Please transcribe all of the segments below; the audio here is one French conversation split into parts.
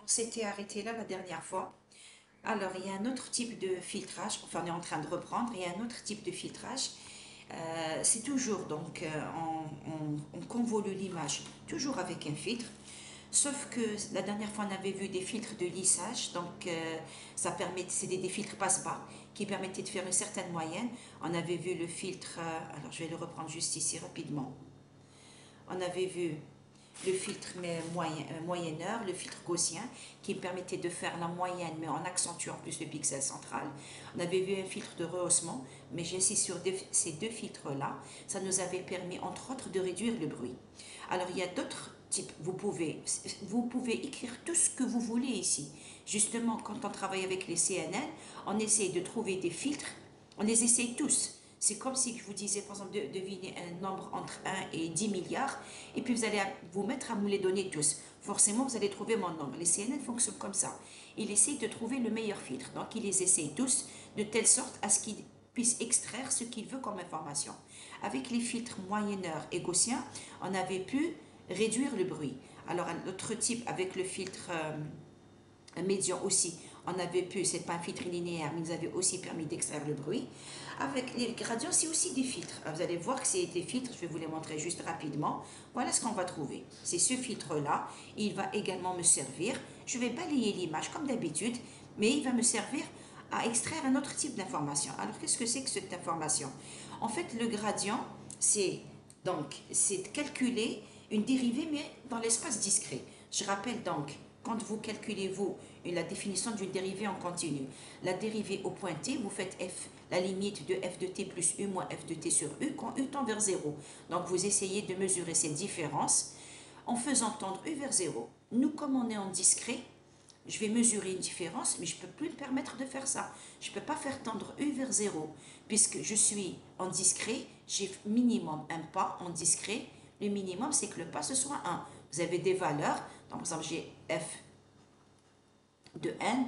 s'était arrêté là la dernière fois. Alors, il y a un autre type de filtrage, enfin on est en train de reprendre, il y a un autre type de filtrage. C'est toujours, donc, on convolue l'image, toujours avec un filtre. Sauf que la dernière fois, on avait vu des filtres de lissage, donc ça permet, c'est des filtres passe-bas qui permettaient de faire une certaine moyenne. On avait vu le filtre, alors je vais le reprendre juste ici rapidement. On avait vu le filtre moyenneur, le filtre gaussien, qui me permettait de faire la moyenne, mais en accentuant plus le pixel central. On avait vu un filtre de rehaussement, mais j'insiste sur ces deux filtres-là. Ça nous avait permis, entre autres, de réduire le bruit. Alors, il y a d'autres types. Vous pouvez écrire tout ce que vous voulez ici. Justement, quand on travaille avec les CNN, on essaie de trouver des filtres. On les essaye tous. C'est comme si je vous disais, par exemple, de deviner un nombre entre 1 et 10 milliards, et puis vous allez vous mettre à me les donner tous. Forcément, vous allez trouver mon nombre. Les CNN fonctionnent comme ça. Il essaye de trouver le meilleur filtre. Donc, il les essaye tous de telle sorte à ce qu'ils puissent extraire ce qu'il veut comme information. Avec les filtres moyenneurs et gaussiens, on avait pu réduire le bruit. Alors, un autre type avec le filtre médian aussi, on avait pu, c'est pas un filtre linéaire, mais nous avait aussi permis d'extraire le bruit. Avec les gradients, c'est aussi des filtres. Vous allez voir que c'est des filtres, je vais vous les montrer juste rapidement. Voilà ce qu'on va trouver. C'est ce filtre-là. Il va également me servir. Je vais balayer l'image comme d'habitude, mais il va me servir à extraire un autre type d'information. Alors, qu'est-ce que c'est que cette information? En fait, le gradient, c'est calculer une dérivée, mais dans l'espace discret. Je rappelle donc, quand vous calculez, vous, la définition d'une dérivée en continu, la dérivée au point t, vous faites f, la limite de f de t plus u moins f de t sur u, quand u tend vers 0. Donc, vous essayez de mesurer cette différence en faisant tendre u vers 0. Nous, comme on est en discret, je vais mesurer une différence, mais je ne peux plus me permettre de faire ça. Je ne peux pas faire tendre u vers 0, puisque je suis en discret, j'ai minimum un pas en discret. Le minimum, c'est que le pas, ce soit 1. Vous avez des valeurs, donc par exemple, j'ai f de n,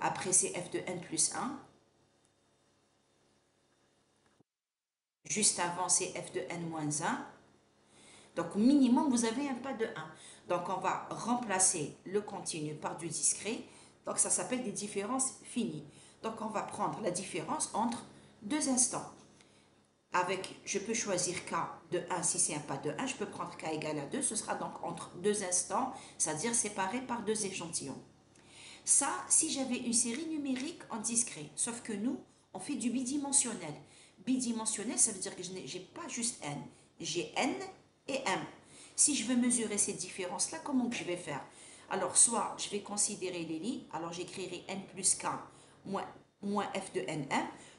après c'est f de n plus 1, juste avant c'est f de n moins 1, donc minimum vous avez un pas de 1. Donc on va remplacer le continu par du discret, donc ça s'appelle des différences finies. Donc on va prendre la différence entre deux instants. Avec, je peux choisir k de 1 si c'est un pas de 1, je peux prendre k égale à 2, ce sera donc entre deux instants, c'est-à-dire séparé par deux échantillons. Ça, si j'avais une série numérique en discret, sauf que nous, on fait du bidimensionnel. Bidimensionnel, ça veut dire que je n'ai pas juste n, j'ai n et m. Si je veux mesurer ces différences-là, comment que je vais faire? Alors, soit je vais considérer les lignes, alors j'écrirai n plus k moins f de nm,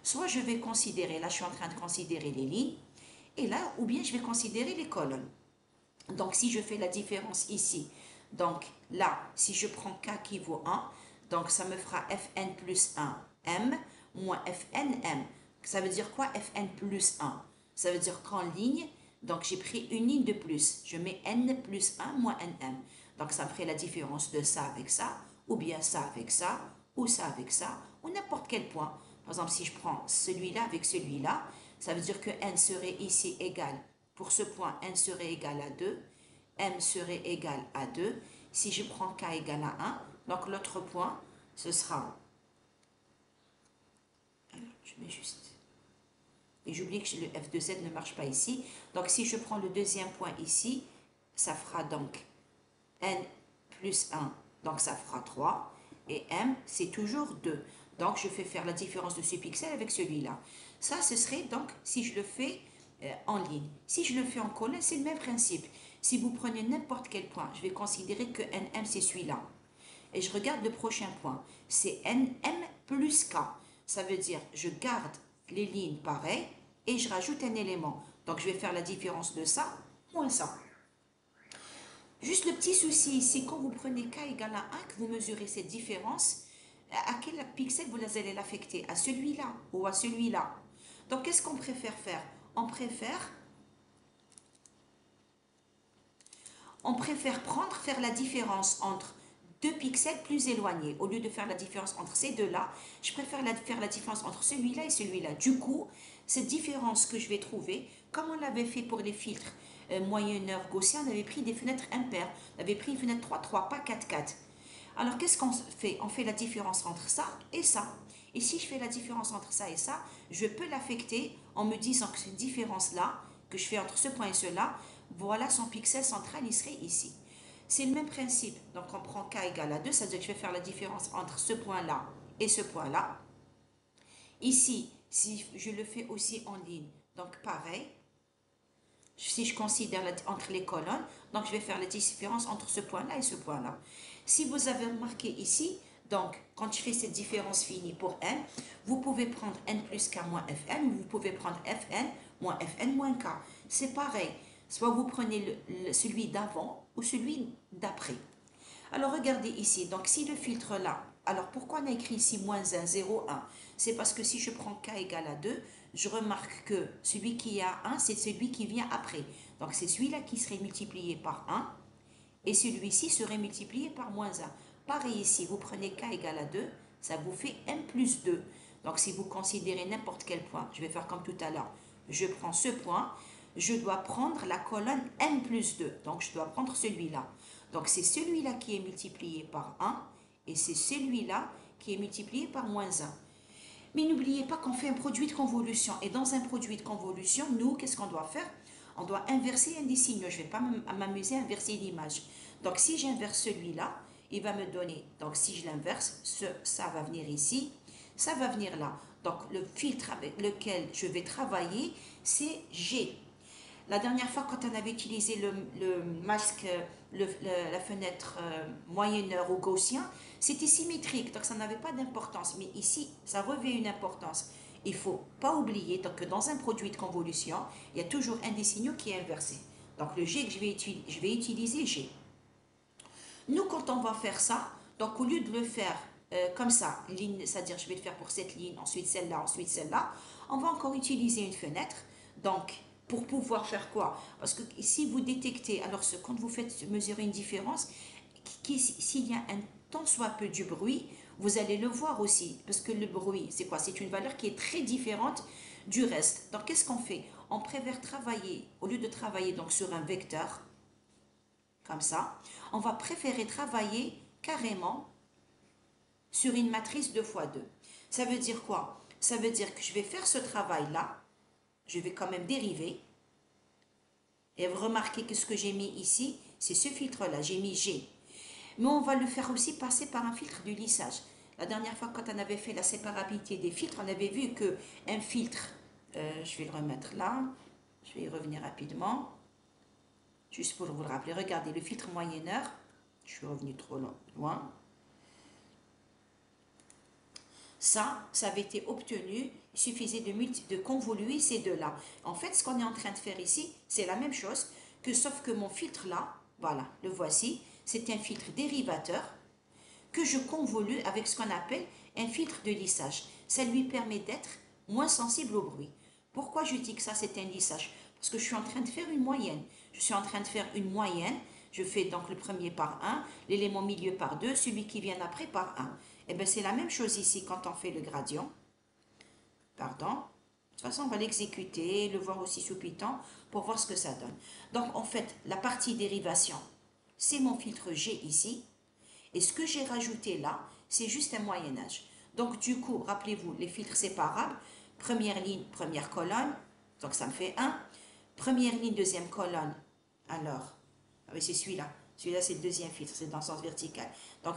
soit je vais considérer, là je suis en train de considérer les lignes, et là, ou bien je vais considérer les colonnes. Donc, si je fais la différence ici, donc là, si je prends k qui vaut 1, donc ça me fera fn plus 1 m moins fnm. Ça veut dire quoi fn plus 1? Ça veut dire qu'en ligne, donc j'ai pris une ligne de plus. Je mets n plus 1 moins nm. Donc ça me ferait la différence de ça avec ça, ou bien ça avec ça, ou ça avec ça, ou n'importe quel point. Par exemple, si je prends celui-là avec celui-là, ça veut dire que n serait ici égal, pour ce point, n serait égal à 2, m serait égal à 2. Si je prends k égale à 1, donc l'autre point, ce sera... Alors, je mets juste... Et j'oublie que le f de z ne marche pas ici. Donc, si je prends le deuxième point ici, ça fera donc n plus 1, donc ça fera 3. Et m, c'est toujours 2. Donc, je fais faire la différence de ce pixel avec celui-là. Ça, ce serait donc si je le fais en ligne. Si je le fais en colonne, c'est le même principe. Si vous prenez n'importe quel point, je vais considérer que nm, c'est celui-là. Et je regarde le prochain point. C'est nm plus k. Ça veut dire, je garde les lignes pareilles et je rajoute un élément. Donc, je vais faire la différence de ça moins ça. Juste le petit souci ici, quand vous prenez k égale à 1, que vous mesurez cette différence, à quel pixel vous allez l'affecter? À celui-là ou à celui-là? Donc, qu'est-ce qu'on préfère faire? On préfère faire la différence entre deux pixels plus éloignés. Au lieu de faire la différence entre ces deux-là, je préfère faire la différence entre celui-là et celui-là. Du coup, cette différence que je vais trouver, comme on l'avait fait pour les filtres moyenneurs gaussiens, on avait pris des fenêtres impaires. On avait pris une fenêtre 3-3, pas 4-4. Alors, qu'est-ce qu'on fait? On fait la différence entre ça et ça. Et si je fais la différence entre ça et ça, je peux l'affecter en me disant que cette différence-là, que je fais entre ce point et cela, voilà son pixel central, il serait ici. C'est le même principe. Donc, on prend k égale à 2, ça veut dire que je vais faire la différence entre ce point-là et ce point-là. Ici, si je le fais aussi en ligne, donc pareil, si je considère entre les colonnes, donc je vais faire la différence entre ce point-là et ce point-là. Si vous avez remarqué ici, donc quand je fais cette différence finie pour n, vous pouvez prendre n plus k moins fn, ou vous pouvez prendre fn moins fn moins k. C'est pareil, soit vous prenez celui d'avant ou celui d'après. Alors regardez ici, donc si le filtre là, alors pourquoi on a écrit ici moins 1, 0, 1? C'est parce que si je prends k égale à 2, je remarque que celui qui a 1, c'est celui qui vient après. Donc c'est celui-là qui serait multiplié par 1 et celui-ci serait multiplié par moins 1. Pareil ici, vous prenez k égale à 2, ça vous fait n plus 2. Donc si vous considérez n'importe quel point, je vais faire comme tout à l'heure, je prends ce point, je dois prendre la colonne n plus 2, donc je dois prendre celui-là. Donc c'est celui-là qui est multiplié par 1 et c'est celui-là qui est multiplié par moins 1. Mais n'oubliez pas qu'on fait un produit de convolution. Et dans un produit de convolution, nous, qu'est-ce qu'on doit faire? On doit inverser un des signaux. Je ne vais pas m'amuser à inverser l'image. Donc si j'inverse celui-là, il va me donner, donc si je l'inverse, ça va venir ici, ça va venir là. Donc le filtre avec lequel je vais travailler, c'est G. La dernière fois, quand on avait utilisé le masque, la fenêtre moyenne-heure ou gaussien, c'était symétrique, donc ça n'avait pas d'importance. Mais ici, ça revêt une importance. Il ne faut pas oublier donc, que dans un produit de convolution, il y a toujours un des signaux qui est inversé. Donc le G que je vais utiliser G. Nous, quand on va faire ça, donc au lieu de le faire comme ça, c'est-à-dire je vais le faire pour cette ligne, ensuite celle-là, on va encore utiliser une fenêtre. Donc, pour pouvoir faire quoi? Parce que si vous détectez, alors quand vous faites mesurer une différence, s'il y a un tant soit peu du bruit, vous allez le voir aussi. Parce que le bruit, c'est quoi? C'est une valeur qui est très différente du reste. Donc, qu'est-ce qu'on fait? On préfère travailler, au lieu de travailler donc sur un vecteur, comme ça, on va préférer travailler carrément sur une matrice 2 fois 2. Ça veut dire quoi? Ça veut dire que je vais faire ce travail-là, je vais quand même dériver, et vous remarquez que ce que j'ai mis ici, c'est ce filtre-là, j'ai mis G. Mais on va le faire aussi passer par un filtre de lissage. La dernière fois, quand on avait fait la séparabilité des filtres, on avait vu qu'un filtre, je vais le remettre là, je vais y revenir rapidement, juste pour vous le rappeler. Regardez, le filtre moyenne-heure, je suis revenu trop loin. Ça avait été obtenu, il suffisait de convoluer ces deux-là. En fait, ce qu'on est en train de faire ici, c'est la même chose, sauf que mon filtre là, voilà, le voici, c'est un filtre dérivateur que je convolue avec ce qu'on appelle un filtre de lissage. Ça lui permet d'être moins sensible au bruit. Pourquoi je dis que ça c'est un lissage? Parce que je suis en train de faire une moyenne. Je suis en train de faire une moyenne. Je fais donc le premier par 1, l'élément milieu par 2, celui qui vient après par 1. Et bien c'est la même chose ici quand on fait le gradient. Pardon. De toute façon, on va l'exécuter, le voir aussi sous Python pour voir ce que ça donne. Donc en fait, la partie dérivation, c'est mon filtre G ici. Et ce que j'ai rajouté là, c'est juste un moyen-âge. Donc du coup, rappelez-vous, les filtres séparables, première ligne, première colonne, donc ça me fait 1. Première ligne, deuxième colonne, alors, ah oui, c'est celui-là. Celui-là, c'est le deuxième filtre, c'est dans le sens vertical. Donc,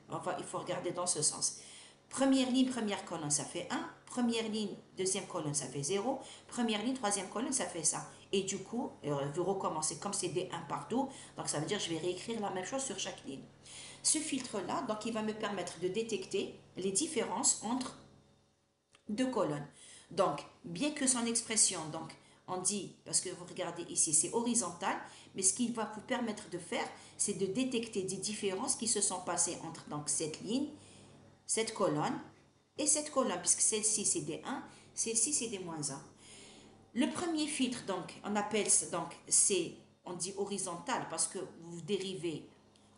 enfin, il faut regarder dans ce sens. Première ligne, première colonne, ça fait 1. Première ligne, deuxième colonne, ça fait 0. Première ligne, troisième colonne, ça fait ça. Et du coup, vous recommencez comme c'est des 1 partout. Donc, ça veut dire que je vais réécrire la même chose sur chaque ligne. Ce filtre-là, donc, il va me permettre de détecter les différences entre deux colonnes. Donc, bien que son expression, donc, on dit, parce que vous regardez ici, c'est horizontal, mais ce qu'il va vous permettre de faire, c'est de détecter des différences qui se sont passées entre donc, cette ligne, cette colonne et cette colonne, puisque celle-ci c'est des 1, celle-ci c'est des moins 1. Le premier filtre, donc, on appelle donc, on dit horizontal parce que vous dérivez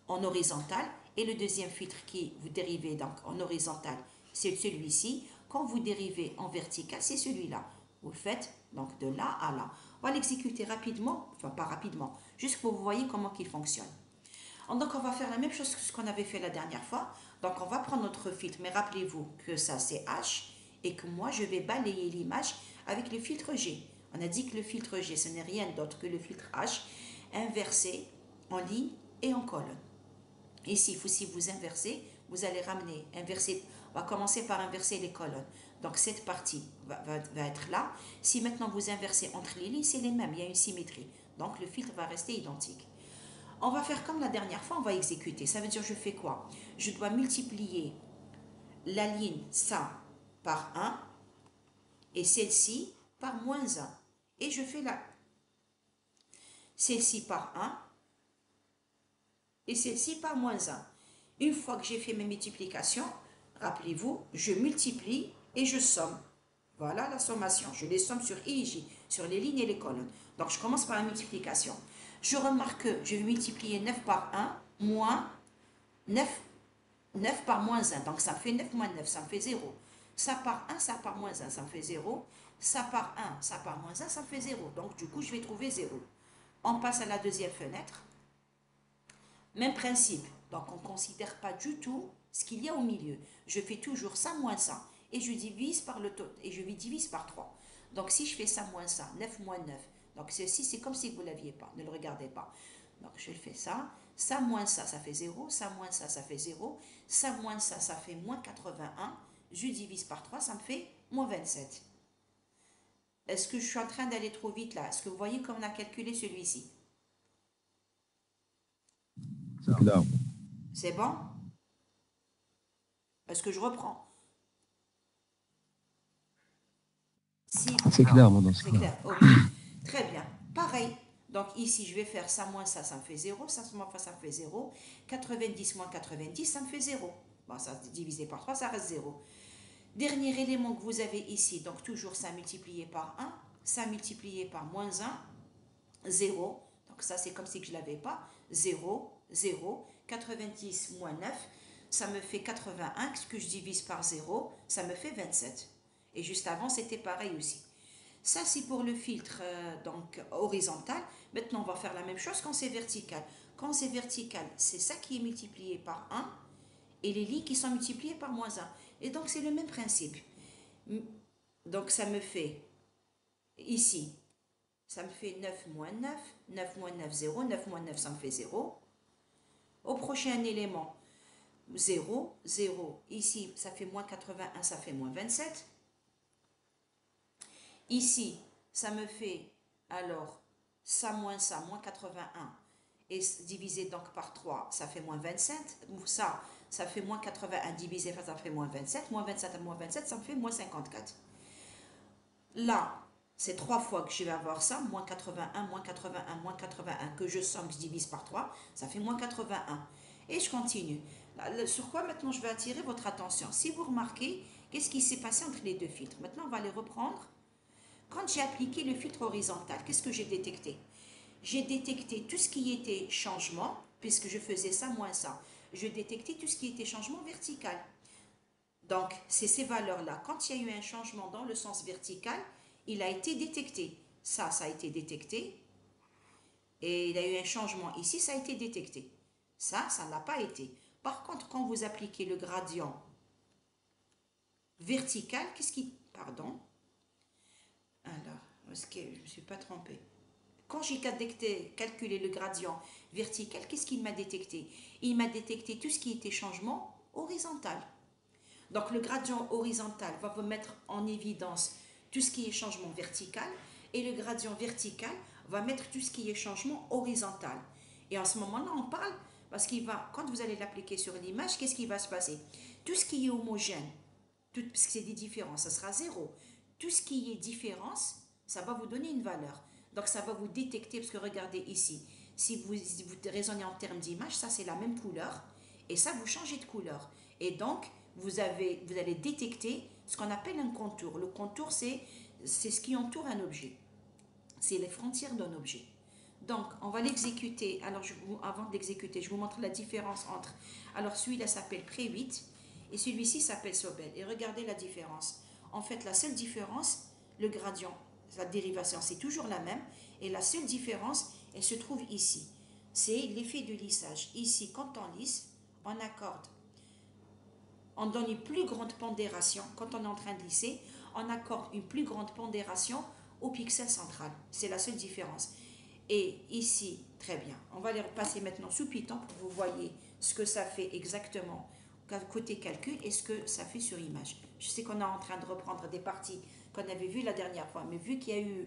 en horizontal, et le deuxième filtre qui vous dérivez donc en horizontal, c'est celui-ci. Quand vous dérivez en vertical, c'est celui-là. Vous le faites donc de là à là. On va l'exécuter rapidement, enfin pas rapidement, juste pour que vous voyez comment il fonctionne. Donc, on va faire la même chose que ce qu'on avait fait la dernière fois. Donc, on va prendre notre filtre, mais rappelez-vous que ça, c'est H et que moi, je vais balayer l'image avec le filtre G. On a dit que le filtre G, ce n'est rien d'autre que le filtre H inversé en ligne et en colonne. Ici, si vous inversez, vous allez ramener, inverser. On va commencer par inverser les colonnes. Donc, cette partie va être là. Si maintenant vous inversez entre les lignes, c'est les mêmes, il y a une symétrie. Donc, le filtre va rester identique. On va faire comme la dernière fois, on va exécuter. Ça veut dire, je fais quoi? Je dois multiplier la ligne, ça, par 1 et celle-ci par moins 1. Et je fais celle-ci par 1 et celle-ci par moins 1. Une fois que j'ai fait mes multiplications, rappelez-vous, je multiplie et je somme. Voilà la sommation. Je les somme sur I et J, sur les lignes et les colonnes. Donc, je commence par la multiplication. Je remarque que je vais multiplier 9 par 1 moins 9, 9 par moins 1. Donc, ça me fait 9 moins 9, ça me fait 0. Ça par 1, ça par moins 1, ça me fait 0. Ça par 1, ça par moins 1, ça me fait 0. Donc, du coup, je vais trouver 0. On passe à la deuxième fenêtre. Même principe. Donc, on ne considère pas du tout ce qu'il y a au milieu. Je fais toujours ça moins ça. Et je divise par le total. Et je divise par 3. Donc, si je fais ça moins ça, 9 moins 9. Donc, ceci, c'est comme si vous ne l'aviez pas. Ne le regardez pas. Donc, je fais ça. Ça moins ça, ça fait 0. Ça moins ça, ça fait 0. Ça moins ça fait moins 81. Je divise par 3, ça me fait moins 27. Est-ce que je suis en train d'aller trop vite là? Est-ce que vous voyez comment on a calculé celui-ci? C'est clair. C'est bon? Est-ce que je reprends? Si, C'est clair, madame, c'est c'est clair. clair. Ok. Très bien. Pareil. Donc ici, je vais faire ça moins ça me fait 0. Ça moins ça me fait 0. 90 moins 90, ça me fait 0. Bon, ça divisé par 3, ça reste 0. Dernier élément que vous avez ici, donc toujours ça multiplié par 1, ça multiplié par moins 1, 0. Donc ça, c'est comme si je ne l'avais pas. 0, 0. 90 moins 9, ça me fait 81. Ce que je divise par 0, ça me fait 27. Et juste avant, c'était pareil aussi. Ça, c'est pour le filtre donc horizontal. Maintenant, on va faire la même chose quand c'est vertical. Quand c'est vertical, c'est ça qui est multiplié par 1 et les lignes qui sont multipliées par moins 1. Et donc, c'est le même principe. Donc, ça me fait ici, ça me fait 9 moins 9. 9 moins 9, 0. 9 moins 9, ça me fait 0. Au prochain élément, 0, 0. Ici, ça fait moins 81, ça fait moins 27. Ici, ça me fait alors ça, moins 81. Et divisé donc par 3, ça fait moins 27. Ça fait moins 81 divisé par ça fait moins 27. Moins 27 à moins 27, ça me fait moins 54. Là, c'est 3 fois que je vais avoir ça, moins 81, moins 81, moins 81, que je somme, que je divise par 3, ça fait moins 81. Et je continue. Sur quoi maintenant je vais attirer votre attention? Si vous remarquez, qu'est-ce qui s'est passé entre les deux filtres? Maintenant, on va les reprendre. Quand j'ai appliqué le filtre horizontal, qu'est-ce que j'ai détecté? J'ai détecté tout ce qui était changement, puisque je faisais ça moins ça. Je détectais tout ce qui était changement vertical. Donc, c'est ces valeurs-là. Quand il y a eu un changement dans le sens vertical, il a été détecté. Ça a été détecté. Et il y a eu un changement ici, ça a été détecté. Ça ne l'a pas été. Par contre, quand vous appliquez le gradient vertical, qu'est-ce qui... Pardon. Alors, est-ce que je ne me suis pas trompée? Quand j'ai calculé le gradient vertical, qu'est-ce qu'il m'a détecté? Il m'a détecté tout ce qui était changement horizontal. Donc le gradient horizontal va vous mettre en évidence tout ce qui est changement vertical et le gradient vertical va mettre tout ce qui est changement horizontal. Et en ce moment-là, on parle parce quand vous allez l'appliquer sur l'image, qu'est-ce qui va se passer? Tout ce qui est homogène, parce que c'est des différences, ça sera 0. Tout ce qui est différence, ça va vous donner une valeur. Donc ça va vous détecter, parce que regardez ici, si vous raisonnez en termes d'image, ça c'est la même couleur, et ça vous changez de couleur. Et donc, vous allez détecter ce qu'on appelle un contour. Le contour, c'est ce qui entoure un objet. C'est les frontières d'un objet. Donc, on va l'exécuter. Alors, avant de l'exécuter, je vous montre la différence entre... Alors, celui-là s'appelle Pré8 et celui-ci s'appelle Sobel. Et regardez la différence. En fait, la seule différence, le gradient, la dérivation, c'est toujours la même. Et la seule différence, elle se trouve ici. c'est l'effet de lissage. Ici, quand on lisse, on accorde, on donne une plus grande pondération. Quand on est en train de lisser, on accorde une plus grande pondération au pixel central. C'est la seule différence. Et ici, très bien, on va les repasser maintenant sous Python pour que vous voyez ce que ça fait exactement côté calcul et ce que ça fait sur image. Je sais qu'on est en train de reprendre des parties qu'on avait vues la dernière fois, mais vu qu'il y a eu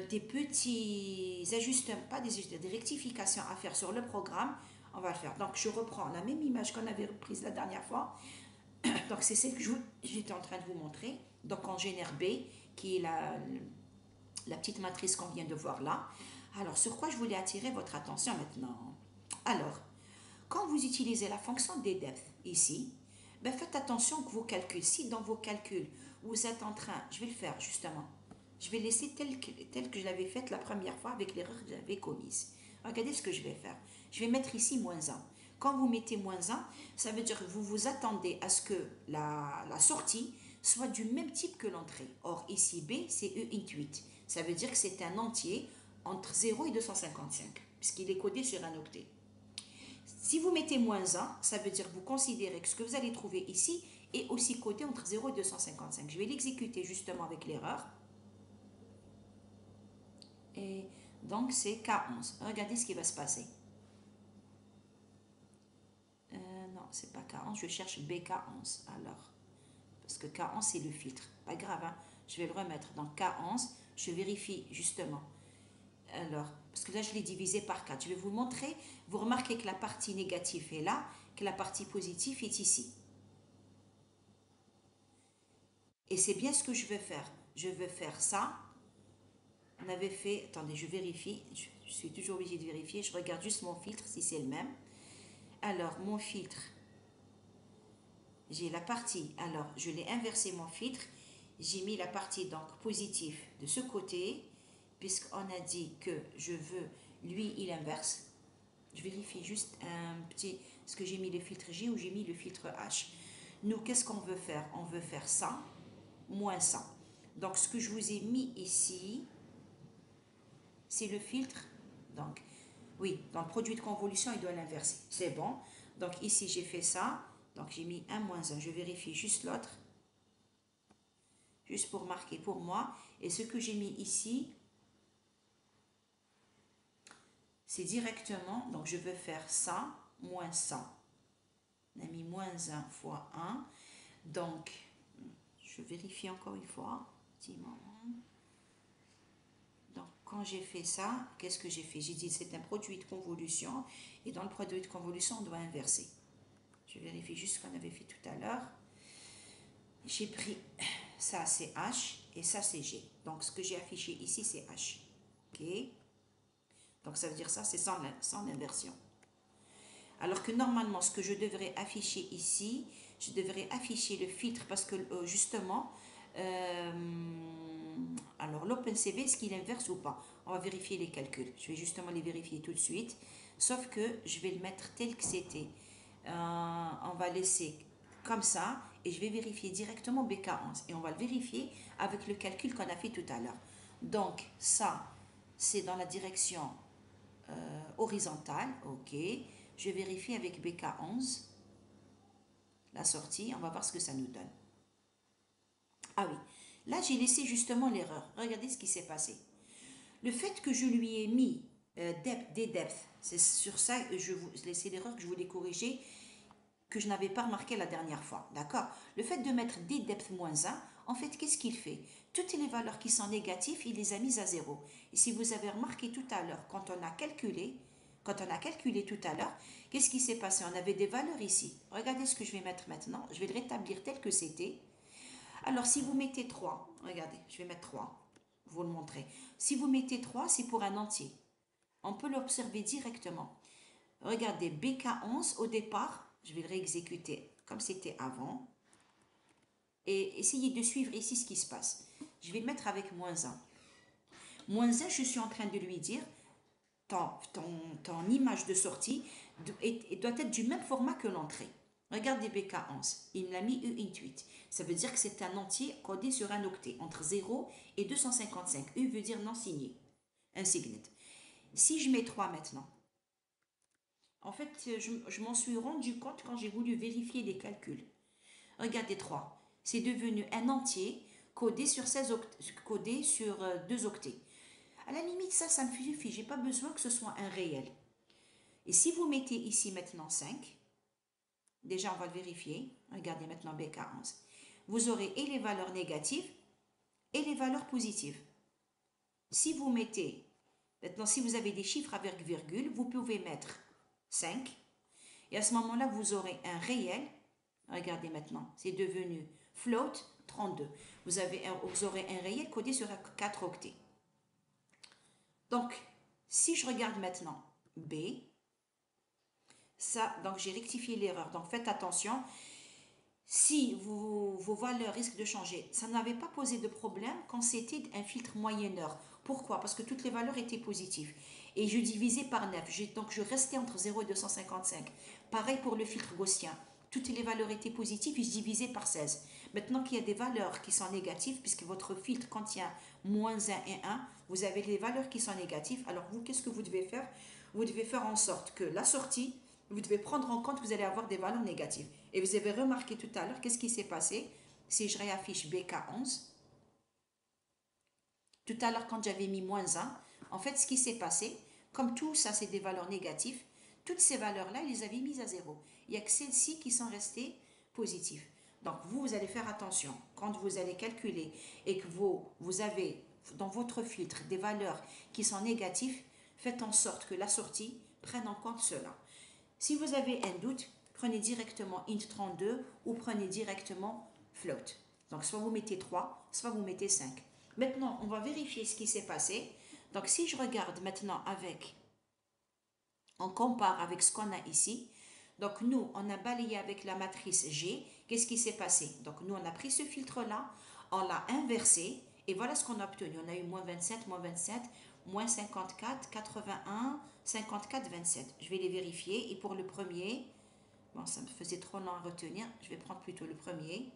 des petits ajustements, pas des ajustements, des rectifications à faire sur le programme, on va le faire. Donc je reprends la même image qu'on avait reprise la dernière fois. Donc c'est celle que j'étais en train de vous montrer. Donc on génère B, qui est la petite matrice qu'on vient de voir là. Alors sur quoi je voulais attirer votre attention maintenant? Alors, quand vous utilisez la fonction depth ici, ben faites attention que vos calculs, si dans vos calculs, vous êtes en train, je vais le faire justement, je vais laisser tel que je l'avais fait la première fois avec l'erreur que j'avais commise. Regardez ce que je vais faire. Je vais mettre ici -1. Quand vous mettez -1, ça veut dire que vous vous attendez à ce que la sortie soit du même type que l'entrée. Or, ici, B, c'est E int 8. Ça veut dire que c'est un entier entre 0 et 255, puisqu'il est codé sur un octet. Si vous mettez -1, ça veut dire que vous considérez que ce que vous allez trouver ici est aussi codé entre 0 et 255. Je vais l'exécuter justement avec l'erreur. Et donc, c'est K11. Regardez ce qui va se passer. Non, c'est pas K11, je cherche BK11. Alors, parce que K11, c'est le filtre. Pas grave, hein? Je vais le remettre. Donc, K11, je vérifie justement. Alors, parce que là, je l'ai divisé par 4. Je vais vous montrer. Vous remarquez que la partie négative est là, que la partie positive est ici. Et c'est bien ce que je veux faire. Je veux faire ça. On avait fait... Attendez, je vérifie. Je suis toujours obligée de vérifier. Je regarde juste mon filtre, si c'est le même. Alors, mon filtre... J'ai la partie... Alors, je l'ai inversé, mon filtre. J'ai mis la partie, donc, positive de ce côté, puisqu'on a dit que je veux... Lui, il inverse. Je vérifie juste un petit... Est-ce que j'ai mis le filtre J ou j'ai mis le filtre H? Nous, qu'est-ce qu'on veut faire? On veut faire ça, moins ça. Donc, ce que je vous ai mis ici, c'est le filtre. Donc, oui, dans le produit de convolution, il doit l'inverser. C'est bon. Donc, ici, j'ai fait ça. Donc, j'ai mis un -1. Je vérifie juste l'autre. Juste pour marquer pour moi. Et ce que j'ai mis ici, c'est directement... Donc, je veux faire ça, moins ça. On a mis -1 fois 1. Donc, je vérifie encore une fois. Petit moment. Donc, quand j'ai fait ça, qu'est-ce que j'ai fait? J'ai dit c'est un produit de convolution. Et dans le produit de convolution, on doit inverser. Je vérifie juste ce qu'on avait fait tout à l'heure. J'ai pris ça, c'est H. Et ça, c'est G. Donc, ce que j'ai affiché ici, c'est H. OK? Donc, ça veut dire ça, c'est sans l'inversion. Alors que normalement, ce que je devrais afficher ici, je devrais afficher le filtre parce que justement, alors l'OpenCV, est-ce qu'il inverse ou pas? On va vérifier les calculs. Je vais justement les vérifier tout de suite. Sauf que je vais le mettre tel que c'était. On va laisser comme ça et je vais vérifier directement BK11. Et on va le vérifier avec le calcul qu'on a fait tout à l'heure. Donc ça, c'est dans la direction horizontale. OK. Je vérifie avec BK11 la sortie. On va voir ce que ça nous donne. Ah oui, là j'ai laissé justement l'erreur. Regardez ce qui s'est passé. Le fait que je lui ai mis des depths, c'est sur ça que c'est l'erreur que je voulais corriger, que je n'avais pas remarqué la dernière fois. D'accord? Le fait de mettre des depths -1, en fait, qu'est-ce qu'il fait? Toutes les valeurs qui sont négatives, il les a mises à 0. Et si vous avez remarqué tout à l'heure, quand on a calculé tout à l'heure, qu'est-ce qui s'est passé? On avait des valeurs ici. Regardez ce que je vais mettre maintenant. Je vais le rétablir tel que c'était. Alors, si vous mettez 3, regardez, je vais mettre 3, vous le montrer. Si vous mettez 3, c'est pour un entier. On peut l'observer directement. Regardez, BK11, au départ, je vais le réexécuter comme c'était avant. Et essayez de suivre ici ce qui se passe. Je vais le mettre avec -1. -1, je suis en train de lui dire, ton image de sortie doit être du même format que l'entrée. Regardez BK11, il l'a mis U int 8. Ça veut dire que c'est un entier codé sur un octet, entre 0 et 255. U veut dire non signé, insignet. Si je mets 3 maintenant, en fait, je m'en suis rendu compte quand j'ai voulu vérifier les calculs. Regardez 3, c'est devenu un entier codé sur, 2 octets. À la limite, ça me suffit, j'ai pas besoin que ce soit un réel. Et si vous mettez ici maintenant 5, déjà on va le vérifier, regardez maintenant BK11, vous aurez et les valeurs négatives et les valeurs positives. Si vous mettez, maintenant si vous avez des chiffres avec virgule, vous pouvez mettre 5, et à ce moment-là vous aurez un réel, regardez maintenant, c'est devenu float 32. Vous aurez un réel codé sur 4 octets. Donc, si je regarde maintenant B, ça, donc j'ai rectifié l'erreur. Donc faites attention, si vos valeurs risquent de changer, ça n'avait pas posé de problème quand c'était un filtre moyenneur. Pourquoi? Parce que toutes les valeurs étaient positives. Et je divisais par 9. Donc je restais entre 0 et 255. Pareil pour le filtre gaussien. Toutes les valeurs étaient positives et je divisais par 16. Maintenant qu'il y a des valeurs qui sont négatives, puisque votre filtre contient moins 1 et 1, vous avez les valeurs qui sont négatives. Alors vous, qu'est-ce que vous devez faire? Vous devez faire en sorte que la sortie, vous devez prendre en compte que vous allez avoir des valeurs négatives. Et vous avez remarqué tout à l'heure, qu'est-ce qui s'est passé? Si je réaffiche BK11, tout à l'heure quand j'avais mis moins 1, en fait ce qui s'est passé, comme tout ça c'est des valeurs négatives, toutes ces valeurs-là, ils les avaient mises à 0. Il n'y a que celles-ci qui sont restées positives. Donc vous allez faire attention, quand vous allez calculer et que vous avez dans votre filtre des valeurs qui sont négatives, faites en sorte que la sortie prenne en compte cela. Si vous avez un doute, prenez directement int32 ou prenez directement float. Donc soit vous mettez 3, soit vous mettez 5. Maintenant, on va vérifier ce qui s'est passé. Donc si je regarde maintenant on compare avec ce qu'on a ici. Donc nous, on a balayé avec la matrice G. Qu'est-ce qui s'est passé? Donc nous, on a pris ce filtre-là, on l'a inversé, et voilà ce qu'on a obtenu. On a eu moins 27, moins 54, 81, 54, 27. Je vais les vérifier. Et pour le premier, bon, ça me faisait trop long à retenir. Je vais prendre plutôt le premier.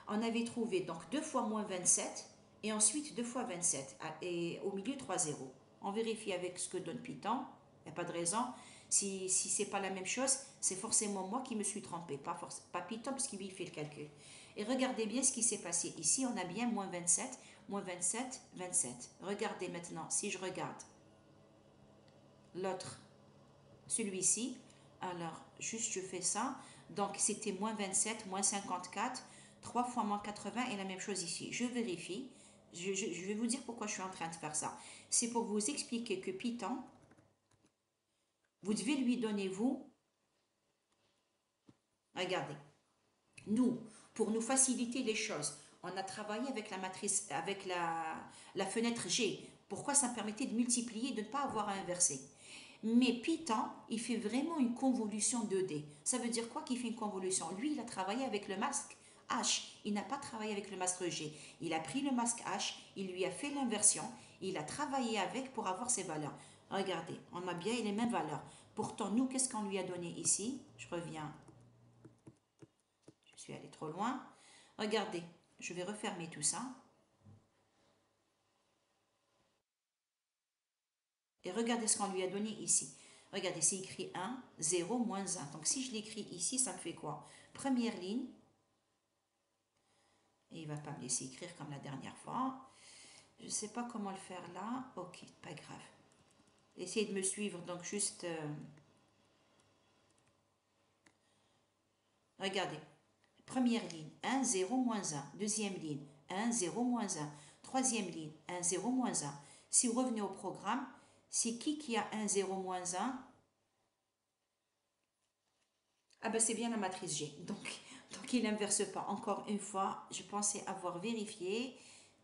On avait trouvé donc 2 fois moins 27 et ensuite 2 fois 27. Et au milieu, 3 zéros. On vérifie avec ce que donne Python. Il n'y a pas de raison. Si ce n'est pas la même chose, c'est forcément moi qui me suis trompé, pas Python, parce qu'il fait le calcul. Et regardez bien ce qui s'est passé. Ici, on a bien moins 27, 27. Regardez maintenant, si je regarde l'autre, celui-ci, alors juste je fais ça. Donc c'était moins 27, moins 54, 3 fois moins 80 et la même chose ici. Je vérifie. Je vais vous dire pourquoi je suis en train de faire ça. C'est pour vous expliquer que Python, vous devez lui donner, regardez, nous, pour nous faciliter les choses, on a travaillé avec la matrice, avec la fenêtre G. Pourquoi? Ça me permettait de multiplier, de ne pas avoir à inverser. Mais Python, il fait vraiment une convolution 2D. Ça veut dire quoi qu'il fait une convolution? Lui, il a travaillé avec le masque H. Il n'a pas travaillé avec le masque G. Il a pris le masque H, il lui a fait l'inversion, il a travaillé avec pour avoir ses valeurs. Regardez, on a bien les mêmes valeurs. Pourtant, nous, qu'est-ce qu'on lui a donné ici? Je reviens. Je suis allé trop loin. Regardez, je vais refermer tout ça. Et regardez ce qu'on lui a donné ici. Regardez, c'est écrit 1, 0, moins 1. Donc si je l'écris ici, ça me fait quoi? Première ligne. Et il ne va pas me laisser écrire comme la dernière fois. Je ne sais pas comment le faire là. Ok, pas grave. Essayez de me suivre. Donc juste... regardez. Première ligne, 1, 0, moins 1. Deuxième ligne, 1, 0, moins 1. Troisième ligne, 1, 0, moins 1. Si vous revenez au programme, c'est qui a 1, 0, moins 1? Ah ben c'est bien la matrice G. Donc il n'inverse pas. Encore une fois, je pensais avoir vérifié.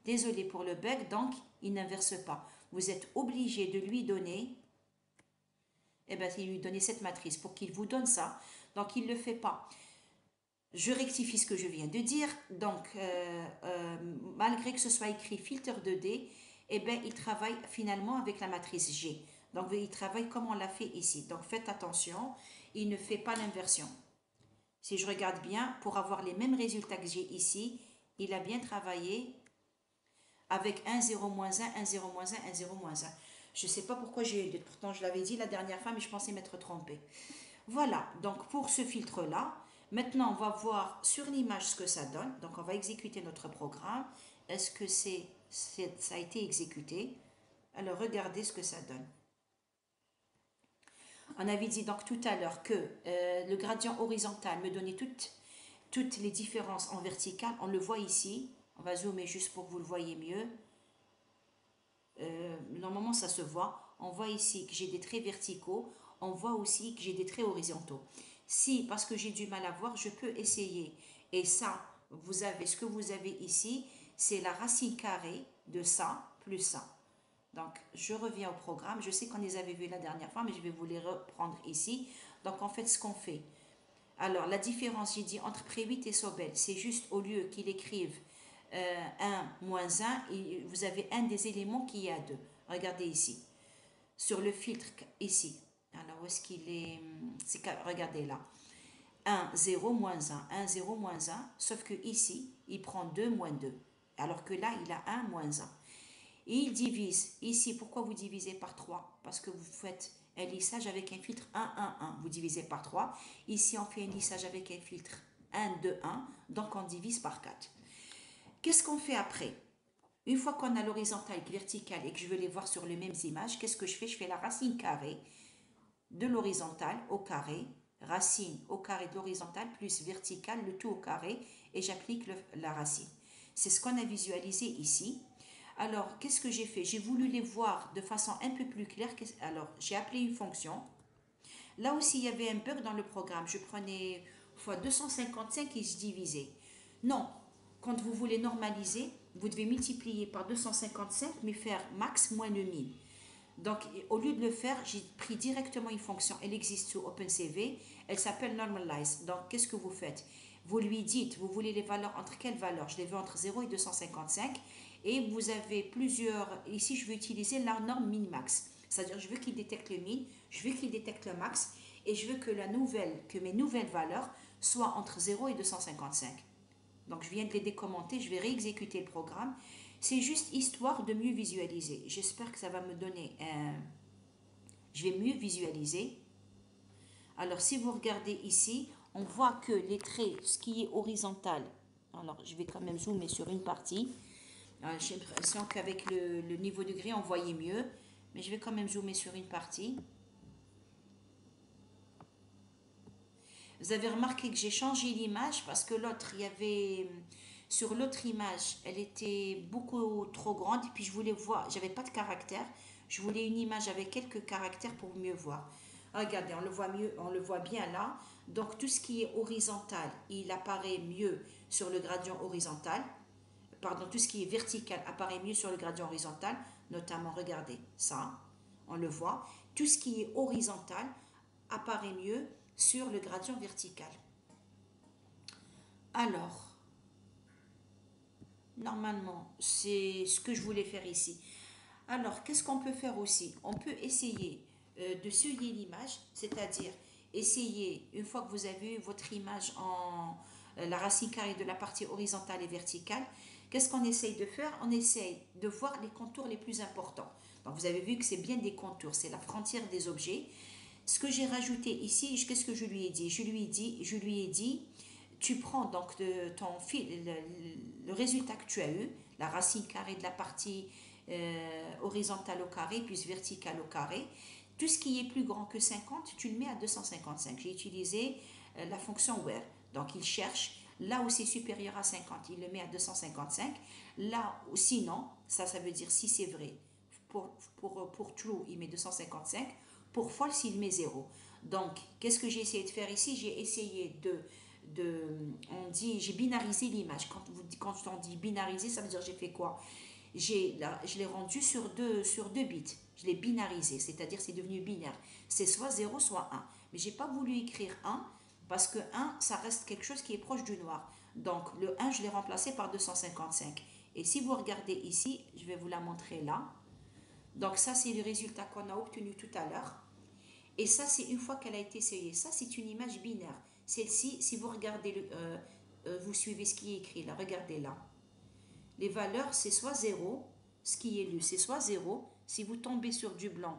Désolé pour le bug, donc il n'inverse pas. Vous êtes obligé de lui donner, il lui donner cette matrice pour qu'il vous donne ça. Donc il ne le fait pas. Je rectifie ce que je viens de dire. Donc, malgré que ce soit écrit filtre 2D, il travaille finalement avec la matrice G. Donc, il travaille comme on l'a fait ici. Donc, faites attention, il ne fait pas l'inversion. Si je regarde bien, pour avoir les mêmes résultats que j'ai ici, il a bien travaillé avec 1, 0, moins 1, 1, 0, moins 1, 1, 0, moins 1. Je ne sais pas pourquoi j'ai eu des... Pourtant, je l'avais dit la dernière fois, mais je pensais m'être trompée. Voilà, donc pour ce filtre-là, maintenant on va voir sur l'image ce que ça donne. Donc on va exécuter notre programme. Est-ce que ça a été exécuté? Alors regardez ce que ça donne. On avait dit donc tout à l'heure que le gradient horizontal me donnait toutes les différences en vertical. On le voit ici. On va zoomer juste pour que vous le voyez mieux. Normalement ça se voit. On voit ici que j'ai des traits verticaux. On voit aussi que j'ai des traits horizontaux. Si, parce que j'ai du mal à voir, je peux essayer. Et ça, vous avez ce que vous avez ici, c'est la racine carrée de ça plus ça. Donc, je reviens au programme. Je sais qu'on les avait vus la dernière fois, mais je vais vous les reprendre ici. Donc, en fait, ce qu'on fait. Alors, la différence, j'ai dit, entre Prévit et Sobel, c'est juste au lieu qu'il écrive 1 moins 1, vous avez un des éléments qui est à 2. Regardez ici. Sur le filtre, ici. Alors, où est-ce qu'il est, regardez là. 1, 0, moins 1, 1, 0, moins 1. Sauf que ici, il prend 2 moins 2. Alors que là, il a 1 moins 1. Et il divise. Ici, pourquoi vous divisez par 3? Parce que vous faites un lissage avec un filtre 1, 1, 1. Vous divisez par 3. Ici, on fait un lissage avec un filtre 1, 2, 1. Donc, on divise par 4. Qu'est-ce qu'on fait après? Une fois qu'on a l'horizontale et le vertical et que je veux les voir sur les mêmes images, qu'est-ce que je fais? Je fais la racine carrée de l'horizontale au carré, racine au carré de l'horizontale plus verticale, le tout au carré, et j'applique la racine. C'est ce qu'on a visualisé ici. Alors, qu'est-ce que j'ai fait? J'ai voulu les voir de façon un peu plus claire. Alors, j'ai appelé une fonction. Là aussi, il y avait un bug dans le programme. Je prenais fois 255 et je divisais. Non, quand vous voulez normaliser, vous devez multiplier par 255, mais faire max moins le 1000. Donc, au lieu de le faire, j'ai pris directement une fonction. Elle existe sur OpenCV. Elle s'appelle normalize. Donc, qu'est-ce que vous faites? Vous lui dites, vous voulez les valeurs entre quelles valeurs? Je les veux entre 0 et 255. Et vous avez plusieurs... Ici, je veux utiliser la norme min-max. C'est-à-dire, je veux qu'il détecte le min, je veux qu'il détecte le max, et je veux que mes nouvelles valeurs soient entre 0 et 255. Donc, je viens de les décommenter, je vais réexécuter le programme. C'est juste histoire de mieux visualiser. J'espère que ça va me donner un... Je vais mieux visualiser. Alors, si vous regardez ici, on voit que les traits, ce qui est horizontal, alors je vais quand même zoomer sur une partie. J'ai l'impression qu'avec le niveau de gris, on voyait mieux, mais je vais quand même zoomer sur une partie. Vous avez remarqué que j'ai changé l'image parce que l'autre, il y avait... Sur l'autre image, elle était beaucoup trop grande et puis je voulais voir, j'avais pas de caractère. Je voulais une image avec quelques caractères pour mieux voir. Regardez, on le voit mieux, on le voit bien là. Donc tout ce qui est horizontal, il apparaît mieux sur le gradient horizontal. Pardon, tout ce qui est vertical apparaît mieux sur le gradient horizontal, notamment, regardez ça, on le voit. Tout ce qui est horizontal apparaît mieux sur le gradient vertical. Alors, normalement, c'est ce que je voulais faire ici. Alors, qu'est-ce qu'on peut faire aussi? On peut essayer de seuiller l'image, c'est-à-dire essayer, une fois que vous avez eu votre image en la racine carrée de la partie horizontale et verticale, qu'est-ce qu'on essaye de faire? On essaye de voir les contours les plus importants. Donc, vous avez vu que c'est bien des contours, c'est la frontière des objets. Ce que j'ai rajouté ici, qu'est-ce que je lui ai dit? Je lui ai dit, tu prends donc ton fil, le résultat que tu as eu, la racine carrée de la partie horizontale au carré, puis verticale au carré. Tout ce qui est plus grand que 50, tu le mets à 255. J'ai utilisé la fonction where. Donc, il cherche là où c'est supérieur à 50, il le met à 255. Là où sinon, ça veut dire si c'est vrai. Pour true, il met 255. Pour false, il met 0. Donc, qu'est-ce que j'ai essayé de faire ici? J'ai essayé j'ai binarisé l'image. Quand on dit binariser, ça veut dire j'ai fait quoi? Je l'ai rendu sur deux bits. Je l'ai binarisé, c'est-à-dire c'est devenu binaire. C'est soit 0, soit 1. Mais je n'ai pas voulu écrire 1 parce que 1, ça reste quelque chose qui est proche du noir. Donc, le 1, je l'ai remplacé par 255. Et si vous regardez ici, je vais vous la montrer là. Donc, ça, c'est le résultat qu'on a obtenu tout à l'heure. Et ça, c'est une fois qu'elle a été essayée. Ça, c'est une image binaire. Celle-ci, si vous regardez, vous suivez ce qui est écrit là, regardez là. Les valeurs, c'est soit 0, ce qui est lu, c'est soit 0, Si vous tombez sur du blanc,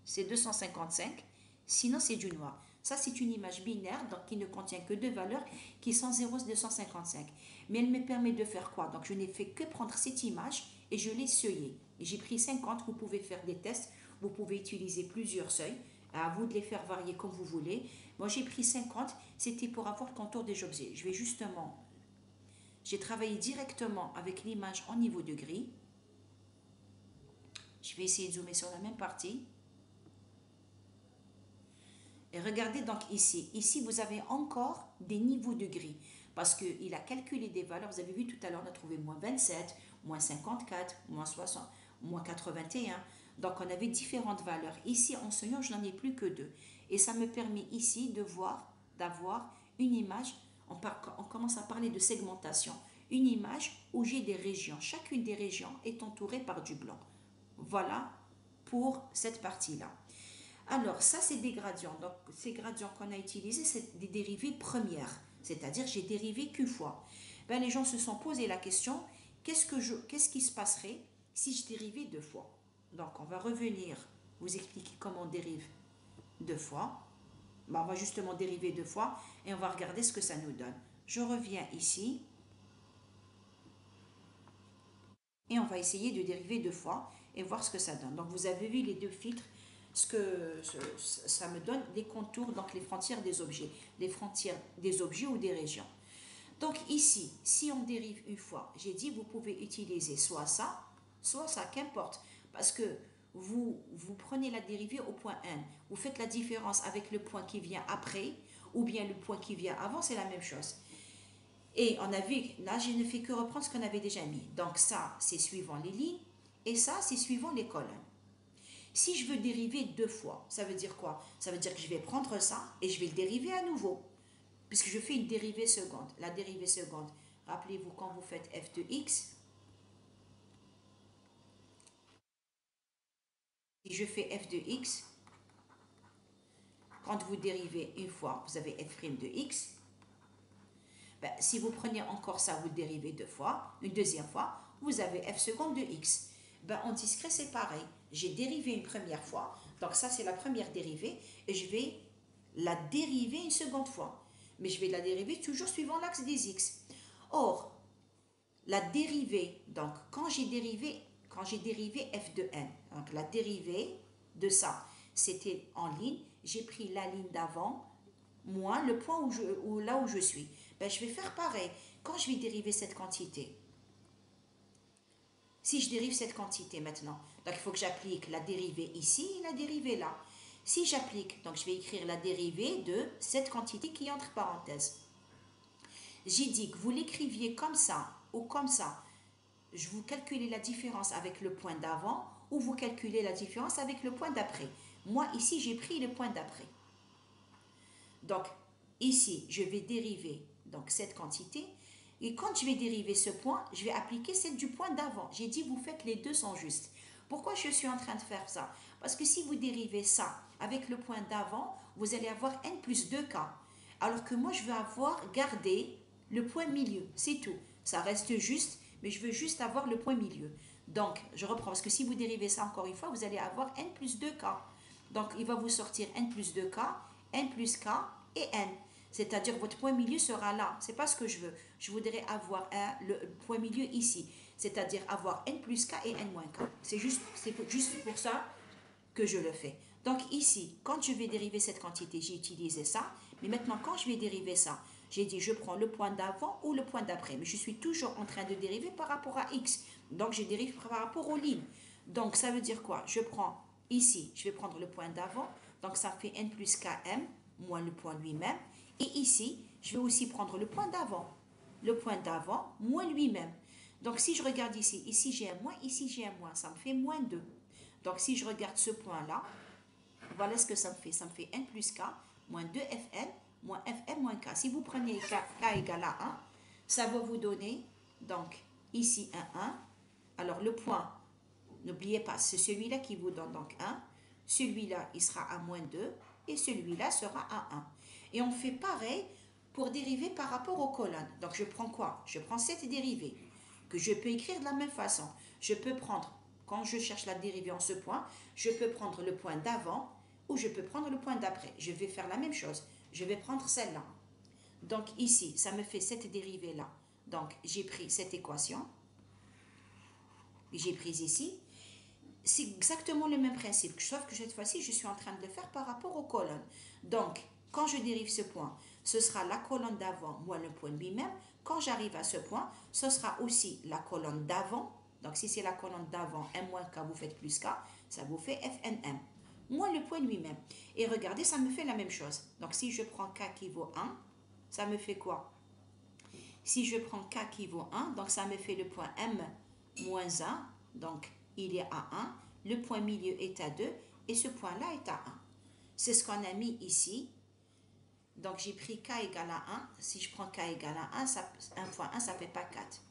c'est 255. Sinon, c'est du noir. Ça, c'est une image binaire donc qui ne contient que deux valeurs qui sont 0 et 255. Mais elle me permet de faire quoi? Donc, je n'ai fait que prendre cette image et je l'ai seuillée. J'ai pris 50. Vous pouvez faire des tests. Vous pouvez utiliser plusieurs seuils. À vous de les faire varier comme vous voulez. Moi, j'ai pris 50. C'était pour avoir le contour des objets. Je vais justement... J'ai travaillé directement avec l'image en niveau de gris. Je vais essayer de zoomer sur la même partie. Et regardez donc ici. Ici, vous avez encore des niveaux de gris. Parce qu'il a calculé des valeurs. Vous avez vu tout à l'heure, on a trouvé moins 27, moins 54, moins 60, moins 81. Donc, on avait différentes valeurs. Ici, en seuillant, je n'en ai plus que deux. Et ça me permet ici de voir, d'avoir une image. On commence à parler de segmentation. Une image où j'ai des régions. Chacune des régions est entourée par du blanc. Voilà pour cette partie-là. Alors, ça, c'est des gradients. Donc, ces gradients qu'on a utilisés, c'est des dérivées premières. C'est-à-dire, j'ai dérivé qu'une fois. Ben, les gens se sont posé la question, qu'est-ce qui se passerait si je dérivais deux fois? Donc, on va revenir vous expliquer comment on dérive deux fois. Ben, on va justement dériver deux fois et on va regarder ce que ça nous donne. Je reviens ici. Et on va essayer de dériver deux fois et voir ce que ça donne. Donc, vous avez vu les deux filtres, ça me donne les contours, donc les frontières des objets. Les frontières des objets ou des régions. Donc ici, si on dérive une fois, j'ai dit vous pouvez utiliser soit ça, qu'importe. Parce que vous prenez la dérivée au point n. Vous faites la différence avec le point qui vient après ou bien le point qui vient avant, c'est la même chose. Et on a vu, là, je ne fais que reprendre ce qu'on avait déjà mis. Donc ça, c'est suivant les lignes et ça, c'est suivant les colonnes. Si je veux dériver deux fois, ça veut dire quoi? Ça veut dire que je vais prendre ça et je vais le dériver à nouveau. Puisque je fais une dérivée seconde. La dérivée seconde, rappelez-vous quand vous faites f de x, si je fais f de x, quand vous dérivez une fois, vous avez f' de x. Ben, si vous prenez encore ça, vous le dérivez deux fois, une deuxième fois, vous avez f seconde de x. Ben, en discret, c'est pareil. J'ai dérivé une première fois, donc ça, c'est la première dérivée, et je vais la dériver une seconde fois. Mais je vais la dériver toujours suivant l'axe des x. Or, la dérivée, donc quand j'ai dérivé f de n, donc la dérivée de ça, c'était en ligne, j'ai pris la ligne d'avant, moins le point là où je suis. Ben, je vais faire pareil. Quand je vais dériver cette quantité, si je dérive cette quantité maintenant, donc il faut que j'applique la dérivée ici et la dérivée là. Si j'applique, donc je vais écrire la dérivée de cette quantité qui est entre parenthèses. J'ai dit que vous l'écriviez comme ça ou comme ça. Je vous calculez la différence avec le point d'avant ou vous calculez la différence avec le point d'après. Moi, ici, j'ai pris le point d'après. Donc, ici, je vais dériver donc, cette quantité. Et quand je vais dériver ce point, je vais appliquer celle du point d'avant. J'ai dit, vous faites les deux sont justes. Pourquoi je suis en train de faire ça? Parce que si vous dérivez ça avec le point d'avant, vous allez avoir n plus 2k. Alors que moi, je veux avoir gardé le point milieu. C'est tout. Ça reste juste, mais je veux juste avoir le point milieu. Donc, je reprends, parce que si vous dérivez ça encore une fois, vous allez avoir n plus 2k. Donc, il va vous sortir n plus 2k, n plus k et n. C'est-à-dire votre point milieu sera là. C'est pas ce que je veux. Je voudrais avoir le point milieu ici. C'est-à-dire avoir n plus k et n moins k. C'est juste pour ça que je le fais. Donc ici, quand je vais dériver cette quantité, j'ai utilisé ça. Mais maintenant, quand je vais dériver ça, j'ai dit je prends le point d'avant ou le point d'après. Mais je suis toujours en train de dériver par rapport à x. Donc je dérive par rapport aux lignes. Donc ça veut dire quoi? Je prends ici, je vais prendre le point d'avant. Donc ça fait n plus km moins le point lui-même. Et ici, je vais aussi prendre le point d'avant. Le point d'avant moins lui-même. Donc si je regarde ici j'ai un moins, ici j'ai un moins. Ça me fait moins 2. Donc si je regarde ce point-là, voilà ce que ça me fait. Ça me fait n plus k moins 2fn moins fm moins k. Si vous prenez k égale à 1, ça va vous donner, donc ici un 1. Alors le point, n'oubliez pas, c'est celui-là qui vous donne donc 1. Celui-là, il sera à moins 2 et celui-là sera à 1. Et on fait pareil pour dériver par rapport aux colonnes. Donc je prends quoi? Je prends cette dérivée que je peux écrire de la même façon. Je peux prendre quand je cherche la dérivée en ce point, je peux prendre le point d'avant ou je peux prendre le point d'après. Je vais faire la même chose. Je vais prendre celle-là. Donc ici, ça me fait cette dérivée-là. Donc j'ai pris cette équation. J'ai pris ici. C'est exactement le même principe, sauf que cette fois-ci, je suis en train de le faire par rapport aux colonnes. Donc, quand je dérive ce point, ce sera la colonne d'avant moins le point lui-même. Quand j'arrive à ce point, ce sera aussi la colonne d'avant. Donc, si c'est la colonne d'avant, m moins k, vous faites plus k, ça vous fait fnm, moins le point lui-même. Et regardez, ça me fait la même chose. Donc, si je prends k qui vaut 1, ça me fait quoi? Si je prends k qui vaut 1, donc ça me fait le point m moins 1, donc il est à 1, le point milieu est à 2 et ce point-là est à 1. C'est ce qu'on a mis ici. Donc j'ai pris k égale à 1. Si je prends k égale à 1, 1.1, ça ne fait pas 4.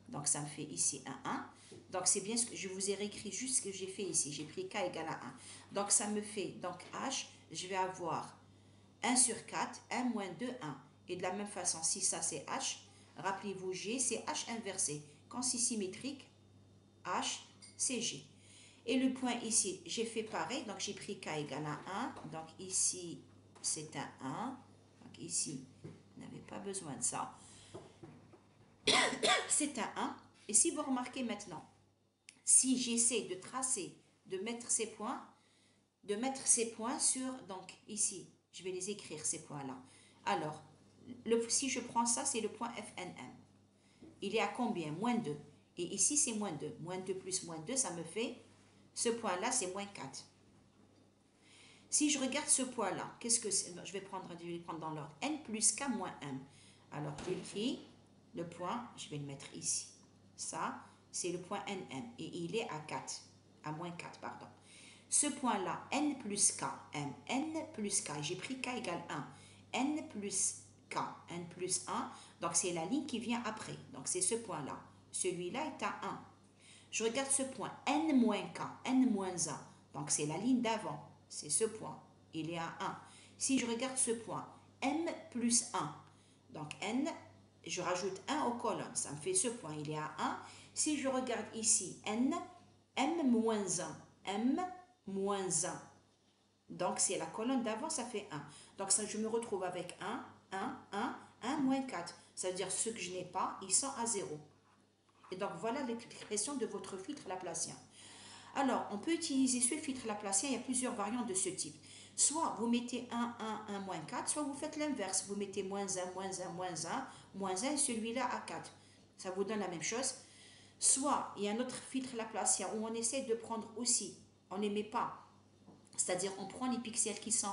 Donc ça me fait ici un 1. Donc c'est bien ce que je vous ai réécrit juste ce que j'ai fait ici. J'ai pris k égale à 1. Donc ça me fait, donc h, je vais avoir 1 sur 4, 1 moins 2, 1. Et de la même façon, si ça c'est h, rappelez-vous g, c'est h inversé. Quand c'est symétrique, h, c'est g. Et le point ici, j'ai fait pareil, donc j'ai pris k égale à 1. Donc ici, c'est un 1. Donc ici, vous n'avez pas besoin de ça. C'est un 1. Et si vous remarquez maintenant, si j'essaie de tracer, de mettre ces points sur, donc ici, je vais les écrire ces points-là. Alors, si je prends ça, c'est le point FNM. Il est à combien? Moins 2. Et ici, c'est moins 2. Moins 2 plus moins 2, ça me fait, ce point-là, c'est moins 4. Si je regarde ce point-là, qu'est-ce que c'est? Je vais prendre dans l'ordre. N plus K moins M. Alors, j'écris le point, je vais le mettre ici. Ça, c'est le point NM. Et il est à 4. À moins 4, pardon. Ce point-là, N plus K, M. N plus K, j'ai pris K égale 1. N plus K, N plus 1. Donc, c'est la ligne qui vient après. Donc, c'est ce point-là. Celui-là est à 1. Je regarde ce point, N moins K, N moins 1. Donc, c'est la ligne d'avant. C'est ce point. Il est à 1. Si je regarde ce point, M plus 1. Donc, N, je rajoute 1 aux colonnes. Ça me fait ce point. Il est à 1. Si je regarde ici, N, M moins 1. M moins 1. Donc, c'est la colonne d'avant, ça fait 1. Donc, ça, je me retrouve avec 1, 1, 1, 1 moins 4. Ça veut dire ceux que je n'ai pas, ils sont à 0. Et donc, voilà l'expression de votre filtre laplacien. Alors, on peut utiliser ce filtre laplacien, il y a plusieurs variantes de ce type. Soit vous mettez 1, 1, 1, moins 4, soit vous faites l'inverse. Vous mettez moins 1, moins 1, moins 1, moins 1 et celui-là à 4. Ça vous donne la même chose. Soit il y a un autre filtre laplacien où on essaie de prendre aussi, on ne les met pas. C'est-à-dire, on prend les pixels qui sont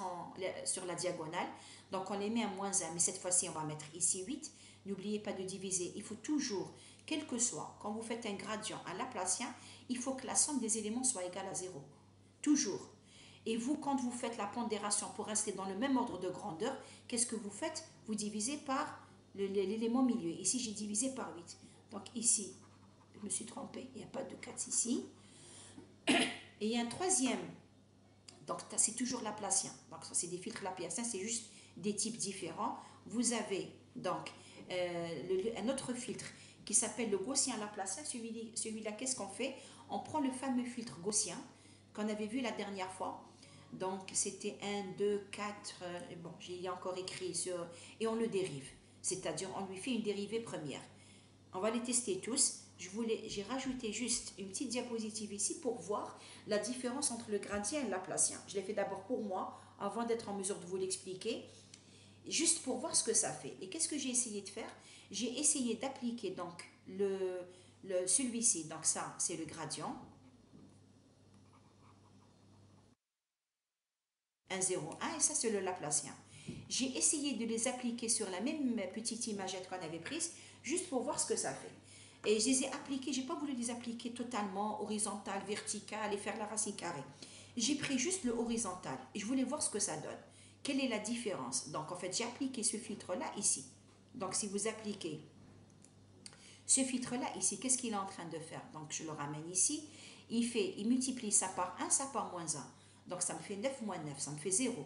sur la diagonale, donc on les met à moins 1, mais cette fois-ci, on va mettre ici 8. N'oubliez pas de diviser. Il faut toujours, quel que soit, quand vous faites un gradient à laplacien, il faut que la somme des éléments soit égale à 0. Toujours. Et vous, quand vous faites la pondération pour rester dans le même ordre de grandeur, qu'est-ce que vous faites? Vous divisez par l'élément milieu. Ici, j'ai divisé par 8. Donc ici, je me suis trompée, il n'y a pas de 4 ici. Et il y a un troisième. Donc, c'est toujours laplacien. Donc, ça, c'est des filtres laplaciens, c'est juste des types différents. Vous avez donc un autre filtre qui s'appelle le gaussien laplacien. Celui-là, qu'est-ce qu'on fait? On prend le fameux filtre gaussien qu'on avait vu la dernière fois. Donc, c'était 1, 2, 4, bon, j'ai encore écrit sur, et on le dérive. C'est-à-dire, on lui fait une dérivée première. On va les tester tous. J'ai rajouté juste une petite diapositive ici pour voir la différence entre le gradient et le laplacien. Je l'ai fait d'abord pour moi, avant d'être en mesure de vous l'expliquer, juste pour voir ce que ça fait. Et qu'est-ce que j'ai essayé de faire? J'ai essayé d'appliquer donc celui-ci. Donc ça, c'est le gradient. 1, 0, 1, et ça, c'est le laplacien. J'ai essayé de les appliquer sur la même petite imagette qu'on avait prise, juste pour voir ce que ça fait. Et je les ai appliqués, je n'ai pas voulu les appliquer totalement horizontal, vertical et faire la racine carrée. J'ai pris juste le horizontal et je voulais voir ce que ça donne. Quelle est la différence? Donc en fait, j'ai appliqué ce filtre-là ici. Donc si vous appliquez ce filtre-là ici, qu'est-ce qu'il est en train de faire? Donc je le ramène ici. Il multiplie ça par 1, ça par moins 1. Donc ça me fait 9 moins 9, ça me fait 0.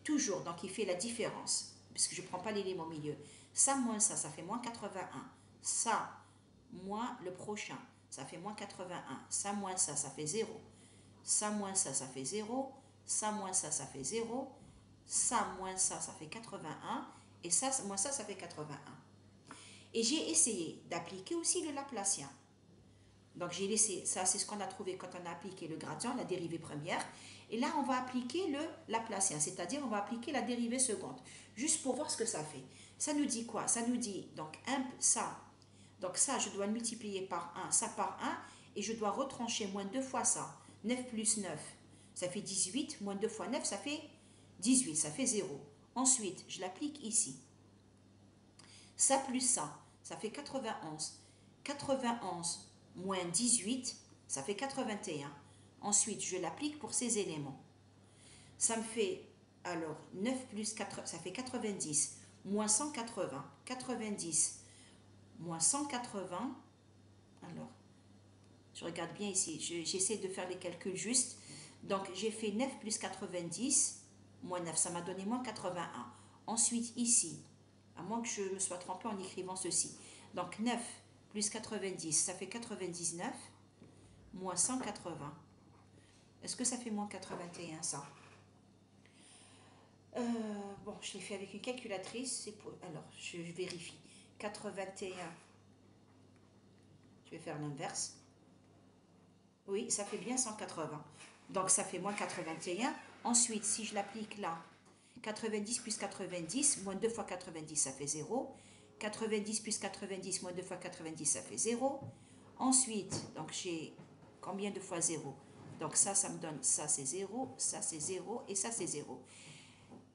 Toujours, donc il fait la différence, puisque je ne prends pas l'élément au milieu. Ça moins ça fait moins 81. Ça, moins le prochain, ça fait moins 81. Ça moins ça fait 0. Ça moins ça fait 0. Ça moins ça fait 0. Ça moins ça fait 81. Et ça moins ça fait 81. Et j'ai essayé d'appliquer aussi le Laplacien. Donc j'ai laissé, ça c'est ce qu'on a trouvé quand on a appliqué le gradient, la dérivée première. Et là on va appliquer le Laplacien, c'est-à-dire on va appliquer la dérivée seconde, juste pour voir ce que ça fait. Ça nous dit quoi? Ça nous dit, donc ça, donc ça je dois le multiplier par 1, ça par 1, et je dois retrancher moins 2 fois ça. 9 plus 9, ça fait 18, moins 2 fois 9, ça fait 18, ça fait 0. Ensuite, je l'applique ici. Ça plus ça fait 91. 91 moins 18, ça fait 81. Ensuite, je l'applique pour ces éléments. Ça me fait, alors, 9 plus 4, ça fait 90, moins 180. 90 moins 180, alors, je regarde bien ici, j'essaie de faire les calculs justes. Donc, j'ai fait 9 plus 90, moins 9, ça m'a donné moins 81. Ensuite, ici, à moins que je me sois trompée en écrivant ceci. Donc, 9 plus 90, ça fait 99, moins 180. Est-ce que ça fait moins 81, ça? Bon, je l'ai fait avec une calculatrice. Alors, je vérifie. 81, je vais faire l'inverse. Oui, ça fait bien 180. Donc, ça fait moins 81. Ensuite, si je l'applique là, 90 plus 90, moins 2 fois 90, ça fait 0. 90 plus 90, moins 2 fois 90, ça fait 0. Ensuite, donc j'ai combien de fois 0? Donc ça me donne, ça c'est 0, ça c'est 0 et ça c'est 0.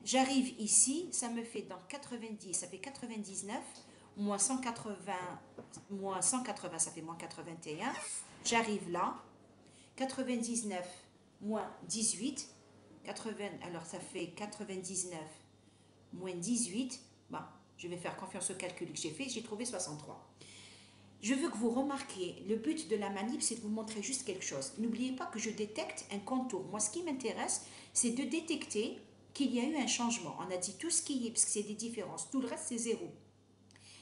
J'arrive ici, ça me fait donc 90, ça fait 99, moins 180, ça fait moins 81. J'arrive là, 99 moins 18, 80, alors ça fait 99 moins 18, je vais faire confiance au calcul que j'ai fait, j'ai trouvé 63. Je veux que vous remarquiez, le but de la manip, c'est de vous montrer juste quelque chose. N'oubliez pas que je détecte un contour. Moi, ce qui m'intéresse, c'est de détecter qu'il y a eu un changement. On a dit tout ce qui est, parce que c'est des différences. Tout le reste, c'est zéro.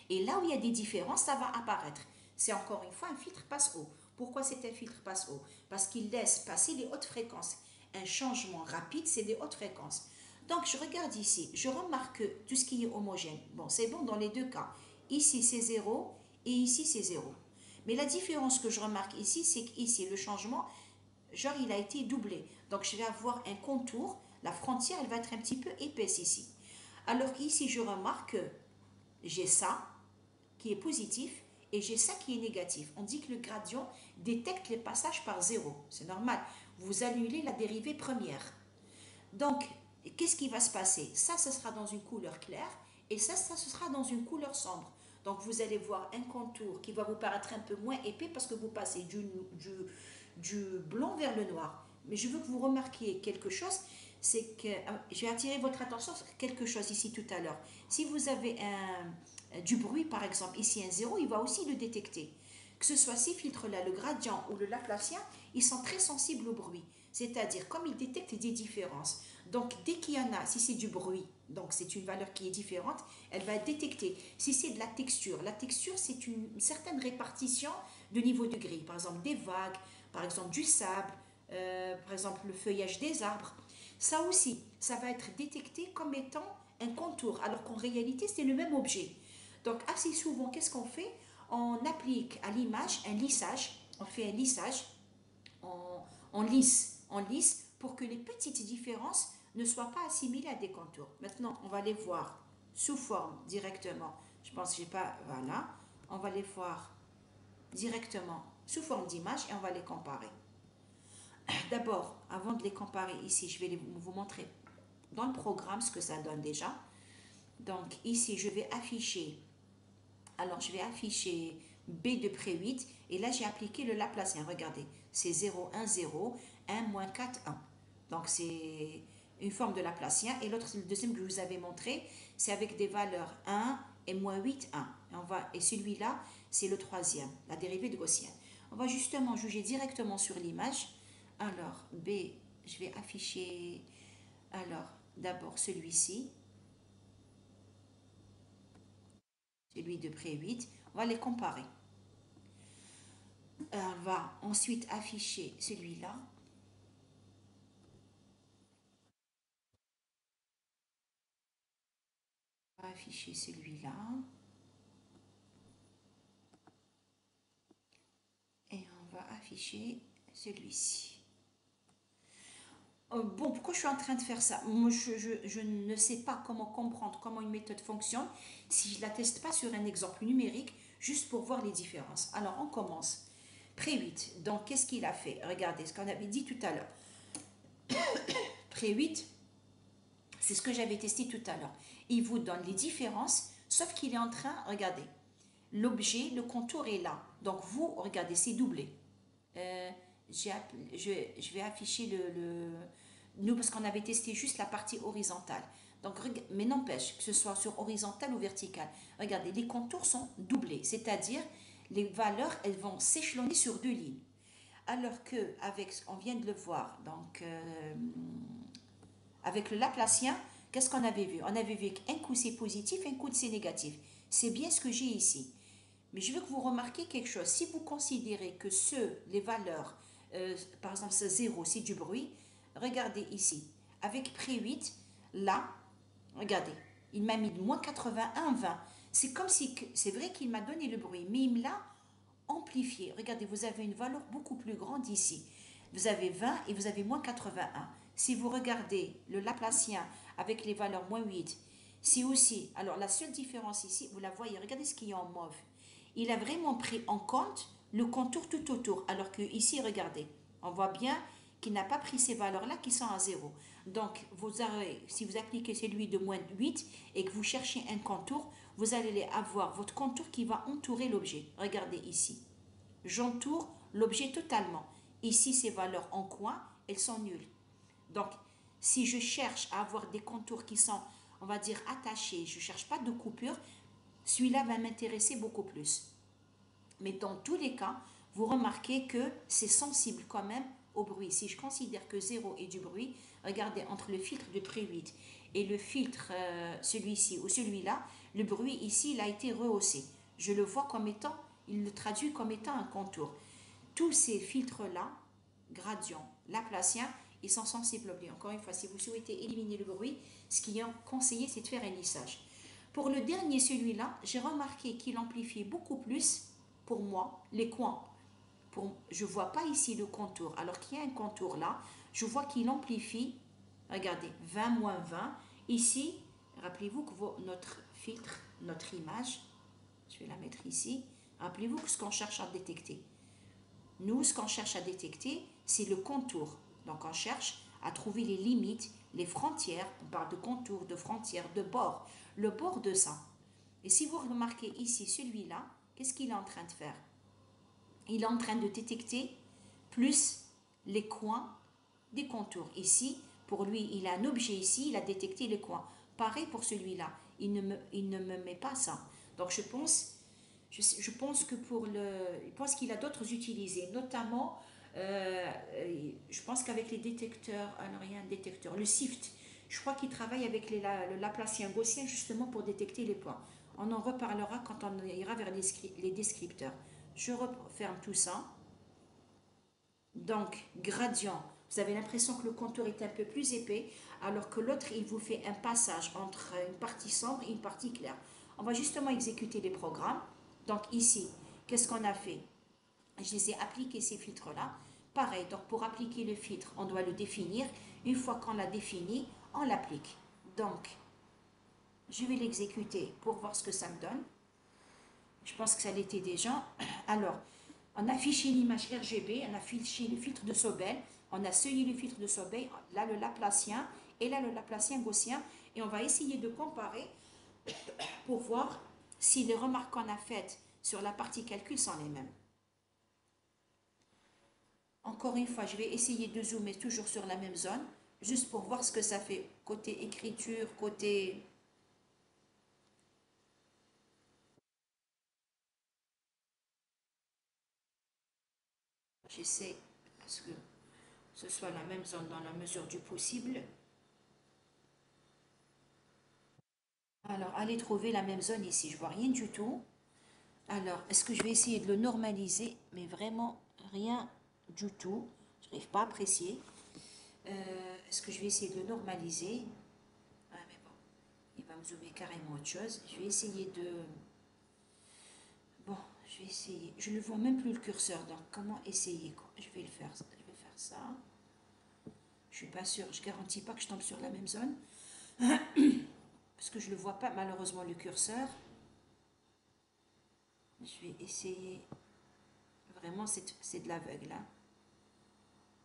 Et là où il y a des différences, ça va apparaître. C'est encore une fois un filtre passe-haut. Pourquoi c'est un filtre passe-haut? Parce qu'il laisse passer les hautes fréquences. Un changement rapide, c'est des hautes fréquences. Donc, je regarde ici, je remarque que tout ce qui est homogène, bon, c'est bon dans les deux cas. Ici, c'est 0 et ici, c'est 0. Mais la différence que je remarque ici, c'est qu'ici, le changement, genre, il a été doublé. Donc, je vais avoir un contour. La frontière, elle va être un petit peu épaisse ici. Alors qu'ici, je remarque que j'ai ça qui est positif et j'ai ça qui est négatif. On dit que le gradient détecte les passages par 0. C'est normal. Vous annulez la dérivée première. Donc, qu'est-ce qui va se passer? Ça, ce sera dans une couleur claire et ça, ce sera dans une couleur sombre. Donc, vous allez voir un contour qui va vous paraître un peu moins épais parce que vous passez du blanc vers le noir. Mais je veux que vous remarquiez quelque chose, c'est que je vais attirer votre attention sur quelque chose ici tout à l'heure. Si vous avez du bruit, par exemple, ici un 0, il va aussi le détecter. Que ce soit ces filtres-là, le gradient ou le Laplacien, ils sont très sensibles au bruit. C'est-à-dire, comme ils détectent des différences. Donc, dès qu'il y en a, si c'est du bruit, donc c'est une valeur qui est différente, elle va détecter. Si c'est de la texture, c'est une certaine répartition de niveau de gris. Par exemple, des vagues, par exemple du sable, par exemple le feuillage des arbres. Ça aussi, ça va être détecté comme étant un contour, alors qu'en réalité, c'est le même objet. Donc, assez souvent, qu'est-ce qu'on fait? On applique à l'image un lissage, on fait un lissage, on lisse pour que les petites différences ne soient pas assimilées à des contours. Maintenant, on va les voir sous forme directement. Je pense que j'ai pas, voilà. On va les voir directement sous forme d'image et on va les comparer. D'abord, avant de les comparer ici, je vais vous montrer dans le programme ce que ça donne déjà. Donc ici, je vais afficher B de près 8 et là j'ai appliqué le Laplacien. Regardez, c'est 0, 1, 0, 1, moins 4, 1. Donc c'est une forme de Laplacien. Et l'autre, le deuxième que je vous avais montré, c'est avec des valeurs 1 et moins 8, 1. Et celui-là, c'est le troisième, la dérivée de Gaussienne. On va justement juger directement sur l'image. Alors, B, je vais afficher, alors, d'abord celui-ci, celui de près 8. On va les comparer. On va ensuite afficher celui-là. On va afficher celui-là. Et on va afficher celui-ci. Bon, pourquoi je suis en train de faire ça? Moi, je ne sais pas comment comprendre comment une méthode fonctionne si je ne la teste pas sur un exemple numérique, juste pour voir les différences. Alors, on commence. Pré 8. Donc, qu'est-ce qu'il a fait? Regardez ce qu'on avait dit tout à l'heure. Pré 8, c'est ce que j'avais testé tout à l'heure. Il vous donne les différences, sauf qu'il est en train, regardez, l'objet, le contour est là. Donc, vous, regardez, c'est doublé. Euh, je vais afficher nous, parce qu'on avait testé juste la partie horizontale. Donc, mais n'empêche que ce soit sur horizontal ou vertical. Regardez, les contours sont doublés, c'est-à-dire les valeurs, elles vont s'échelonner sur deux lignes. Alors que, avec, on vient de le voir, donc avec le Laplacien, qu'est-ce qu'on avait vu? On avait vu qu'un coup c'est positif, un coup c'est négatif. C'est bien ce que j'ai ici. Mais je veux que vous remarquiez quelque chose. Si vous considérez que les valeurs, par exemple ce 0, c'est du bruit, regardez ici. Avec pré 8, là, regardez, il m'a mis de moins 81, 20. C'est comme si, c'est vrai qu'il m'a donné le bruit, mais il me l'a amplifié. Regardez, vous avez une valeur beaucoup plus grande ici. Vous avez 20 et vous avez moins 81. Si vous regardez le Laplacien avec les valeurs moins 8, c'est aussi, alors la seule différence ici, vous la voyez, regardez ce qu'il y a en mauve. Il a vraiment pris en compte le contour tout autour, alors que ici, regardez, on voit bien qu'il n'a pas pris ces valeurs-là qui sont à 0. Donc, si vous appliquez celui de moins 8 et que vous cherchez un contour, vous allez avoir votre contour qui va entourer l'objet. Regardez ici. J'entoure l'objet totalement. Ici, ces valeurs en coin, elles sont nulles. Donc, si je cherche à avoir des contours qui sont, on va dire, attachés, je ne cherche pas de coupure, celui-là va m'intéresser beaucoup plus. Mais dans tous les cas, vous remarquez que c'est sensible quand même au bruit. Si je considère que 0 est du bruit, regardez, entre le filtre de pré 8 et le filtre, celui-ci ou celui-là, le bruit ici, il a été rehaussé. Je le vois comme étant, il le traduit comme étant un contour. Tous ces filtres-là, gradients, Laplaciens, ils sont sensibles au bruit. Encore une fois, si vous souhaitez éliminer le bruit, ce qui est conseillé, c'est de faire un lissage. Pour le dernier, celui-là, j'ai remarqué qu'il amplifiait beaucoup plus, pour moi, les coins. Je ne vois pas ici le contour, alors qu'il y a un contour là. Je vois qu'il amplifie, regardez, 20 moins 20. Ici, rappelez-vous que notre filtre, notre image, je vais la mettre ici. Rappelez-vous que ce qu'on cherche à détecter. Nous, ce qu'on cherche à détecter, c'est le contour. Donc, on cherche à trouver les limites, les frontières. On parle de contour, de frontières, de bord. Le bord de ça. Et si vous remarquez ici, celui-là, qu'est-ce qu'il est en train de faire? Il est en train de détecter plus les coins des contours. Ici, pour lui, il a un objet ici, il a détecté les coins. Pareil pour celui-là, il ne me met pas ça. Donc je pense que je pense qu'il a d'autres utilisés, notamment, je pense qu'avec les détecteurs, alors il y a un détecteur, le SIFT, je crois qu'il travaille avec le Laplacien gaussien justement pour détecter les points. On en reparlera quand on ira vers les descripteurs. Je referme tout ça. Donc, gradient, vous avez l'impression que le contour est un peu plus épais, alors que l'autre, il vous fait un passage entre une partie sombre et une partie claire. On va justement exécuter les programmes. Donc ici, qu'est-ce qu'on a fait? Je les ai appliqués, ces filtres-là. Pareil, donc pour appliquer le filtre, on doit le définir. Une fois qu'on l'a défini, on l'applique. Donc, je vais l'exécuter pour voir ce que ça me donne. Je pense que ça l'était déjà. Alors, on a affiché l'image RGB, on a affiché le filtre de Sobel, on a seuillé le filtre de Sobel, là le Laplacien et là le Laplacien gaussien. Et on va essayer de comparer pour voir si les remarques qu'on a faites sur la partie calcul sont les mêmes. Encore une fois, je vais essayer de zoomer toujours sur la même zone, juste pour voir ce que ça fait côté écriture, côté... J'essaie parce que ce soit la même zone dans la mesure du possible. Alors, allez trouver la même zone ici. Je vois rien du tout. Alors, est-ce que je vais essayer de le normaliser? Mais vraiment, rien du tout. Je n'arrive pas à apprécier. Est-ce que je vais essayer de le normaliser? Ah, mais bon, il va me zoomer carrément autre chose. Je vais essayer de... Bon, je vais essayer. Je ne vois même plus le curseur, donc comment essayer quoi? Je vais le faire. Je vais faire ça. Je suis pas sûre. Je garantis pas que je tombe sur la même zone. Parce que je ne le vois pas, malheureusement, le curseur. Je vais essayer. Vraiment, c'est de l'aveugle, hein.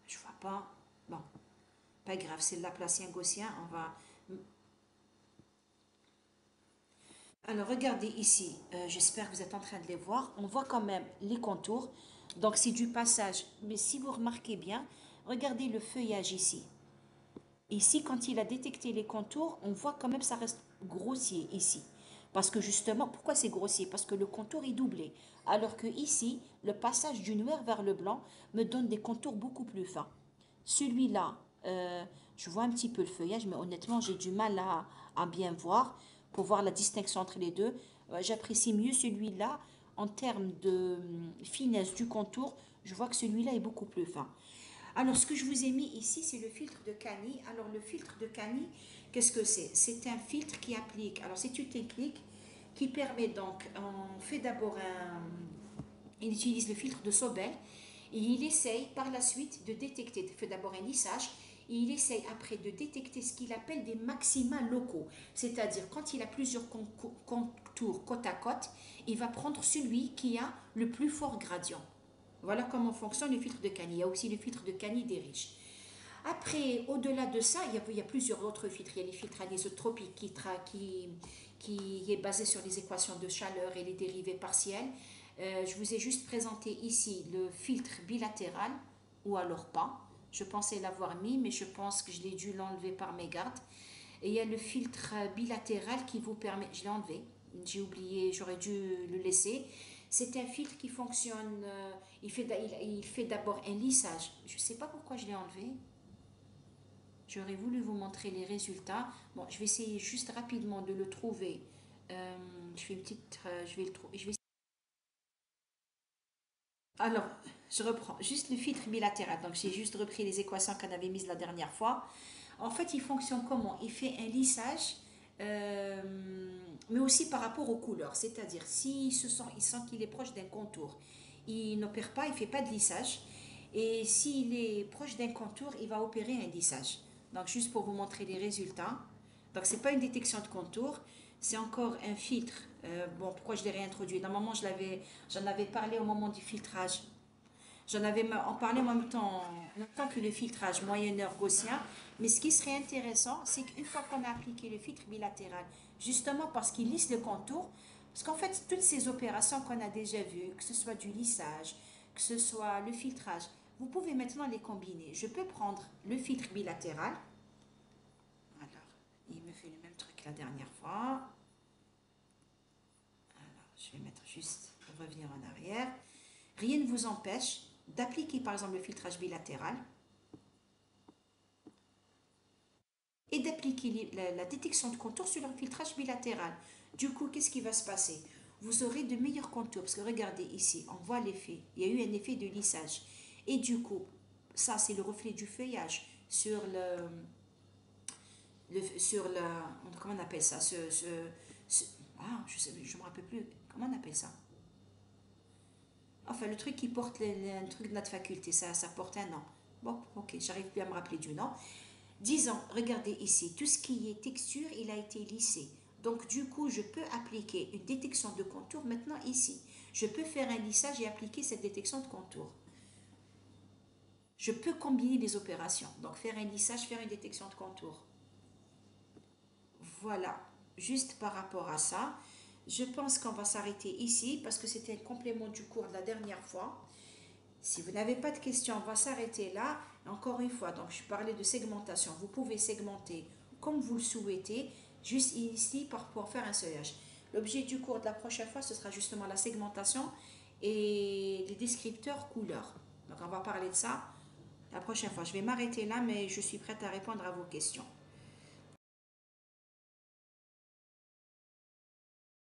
Je vois pas. Bon, pas grave, c'est le Laplacien gaussien. On va. Alors, regardez ici. J'espère que vous êtes en train de les voir. On voit quand même les contours. Donc, c'est du passage. Mais si vous remarquez bien, regardez le feuillage ici. Ici, quand il a détecté les contours, on voit quand même ça reste grossier ici. Parce que justement, pourquoi c'est grossier? Parce que le contour est doublé. Alors que ici, le passage du noir vers le blanc me donne des contours beaucoup plus fins. Celui-là, je vois un petit peu le feuillage, mais honnêtement, j'ai du mal à bien voir pour voir la distinction entre les deux. J'apprécie mieux celui-là en termes de finesse du contour. Je vois que celui-là est beaucoup plus fin. Alors, ce que je vous ai mis ici, c'est le filtre de Cani. Alors, le filtre de Cani, qu'est-ce que c'est? C'est un filtre qui applique. Alors, c'est une technique qui permet donc, on fait d'abord un. Il utilise le filtre de Sobel et il essaye par la suite de détecter, il fait d'abord un lissage et il essaye après de détecter ce qu'il appelle des maxima locaux. C'est-à-dire, quand il a plusieurs contours côte à côte, il va prendre celui qui a le plus fort gradient. Voilà comment fonctionne le filtre de Cani. Il y a aussi le filtre de Cani des riches. Après, au-delà de ça, il y a plusieurs autres filtres. Il y a les filtres anisotropiques qui est basé sur les équations de chaleur et les dérivées partielles. Je vous ai juste présenté ici le filtre bilatéral, ou alors pas. Je pensais l'avoir mis, mais je pense que je l'ai dû l'enlever par mégarde. Et il y a le filtre bilatéral qui vous permet... Je l'ai enlevé, j'ai oublié, j'aurais dû le laisser. C'est un filtre qui fonctionne... il fait d'abord un lissage. Je ne sais pas pourquoi je l'ai enlevé. J'aurais voulu vous montrer les résultats. Bon, je vais essayer juste rapidement de le trouver. Je fais une petite... je vais le trouver. Alors, je reprends juste le filtre bilatéral. Donc, j'ai juste repris les équations qu'on avait mises la dernière fois. En fait, il fonctionne comment? Il fait un lissage, mais aussi par rapport aux couleurs. C'est-à-dire, il sent qu'il est proche d'un contour, il n'opère pas, il ne fait pas de lissage. Et s'il est proche d'un contour, il va opérer un lissage. Donc, juste pour vous montrer les résultats. Donc, ce n'est pas une détection de contour, c'est encore un filtre. Bon, pourquoi je l'ai réintroduit? Normalement, j'en avais parlé au moment du filtrage. J'en avais en parlé en même temps que le filtrage moyenneur gaussien. Mais ce qui serait intéressant, c'est qu'une fois qu'on a appliqué le filtre bilatéral, justement parce qu'il lisse le contour, parce qu'en fait, toutes ces opérations qu'on a déjà vues, que ce soit du lissage, que ce soit le filtrage, vous pouvez maintenant les combiner. Je peux prendre le filtre bilatéral. Alors, il me fait le même truc la dernière fois. Alors, je vais mettre juste, revenir en arrière. Rien ne vous empêche d'appliquer par exemple le filtrage bilatéral et d'appliquer la détection de contours sur le filtrage bilatéral. Du coup, qu'est-ce qui va se passer? Vous aurez de meilleurs contours, parce que regardez ici, on voit l'effet. Il y a eu un effet de lissage. Et du coup, ça c'est le reflet du feuillage sur sur la, comment on appelle ça, je me rappelle plus, comment on appelle ça? Enfin, le truc qui porte un truc de notre faculté, ça porte un nom. Bon, ok, j'arrive plus à me rappeler du nom. Disons, regardez ici, tout ce qui est texture, il a été lissé. Donc, du coup, je peux appliquer une détection de contour maintenant ici. Je peux faire un lissage et appliquer cette détection de contour. Je peux combiner les opérations. Donc, faire un lissage, faire une détection de contour. Voilà, juste par rapport à ça, je pense qu'on va s'arrêter ici parce que c'était un complément du cours de la dernière fois. Si vous n'avez pas de questions, on va s'arrêter là. Encore une fois, donc je parlais de segmentation. Vous pouvez segmenter comme vous le souhaitez, juste ici pour faire un seuillage. L'objet du cours de la prochaine fois, ce sera justement la segmentation et les descripteurs couleurs. Donc on va parler de ça la prochaine fois. Je vais m'arrêter là, mais je suis prête à répondre à vos questions.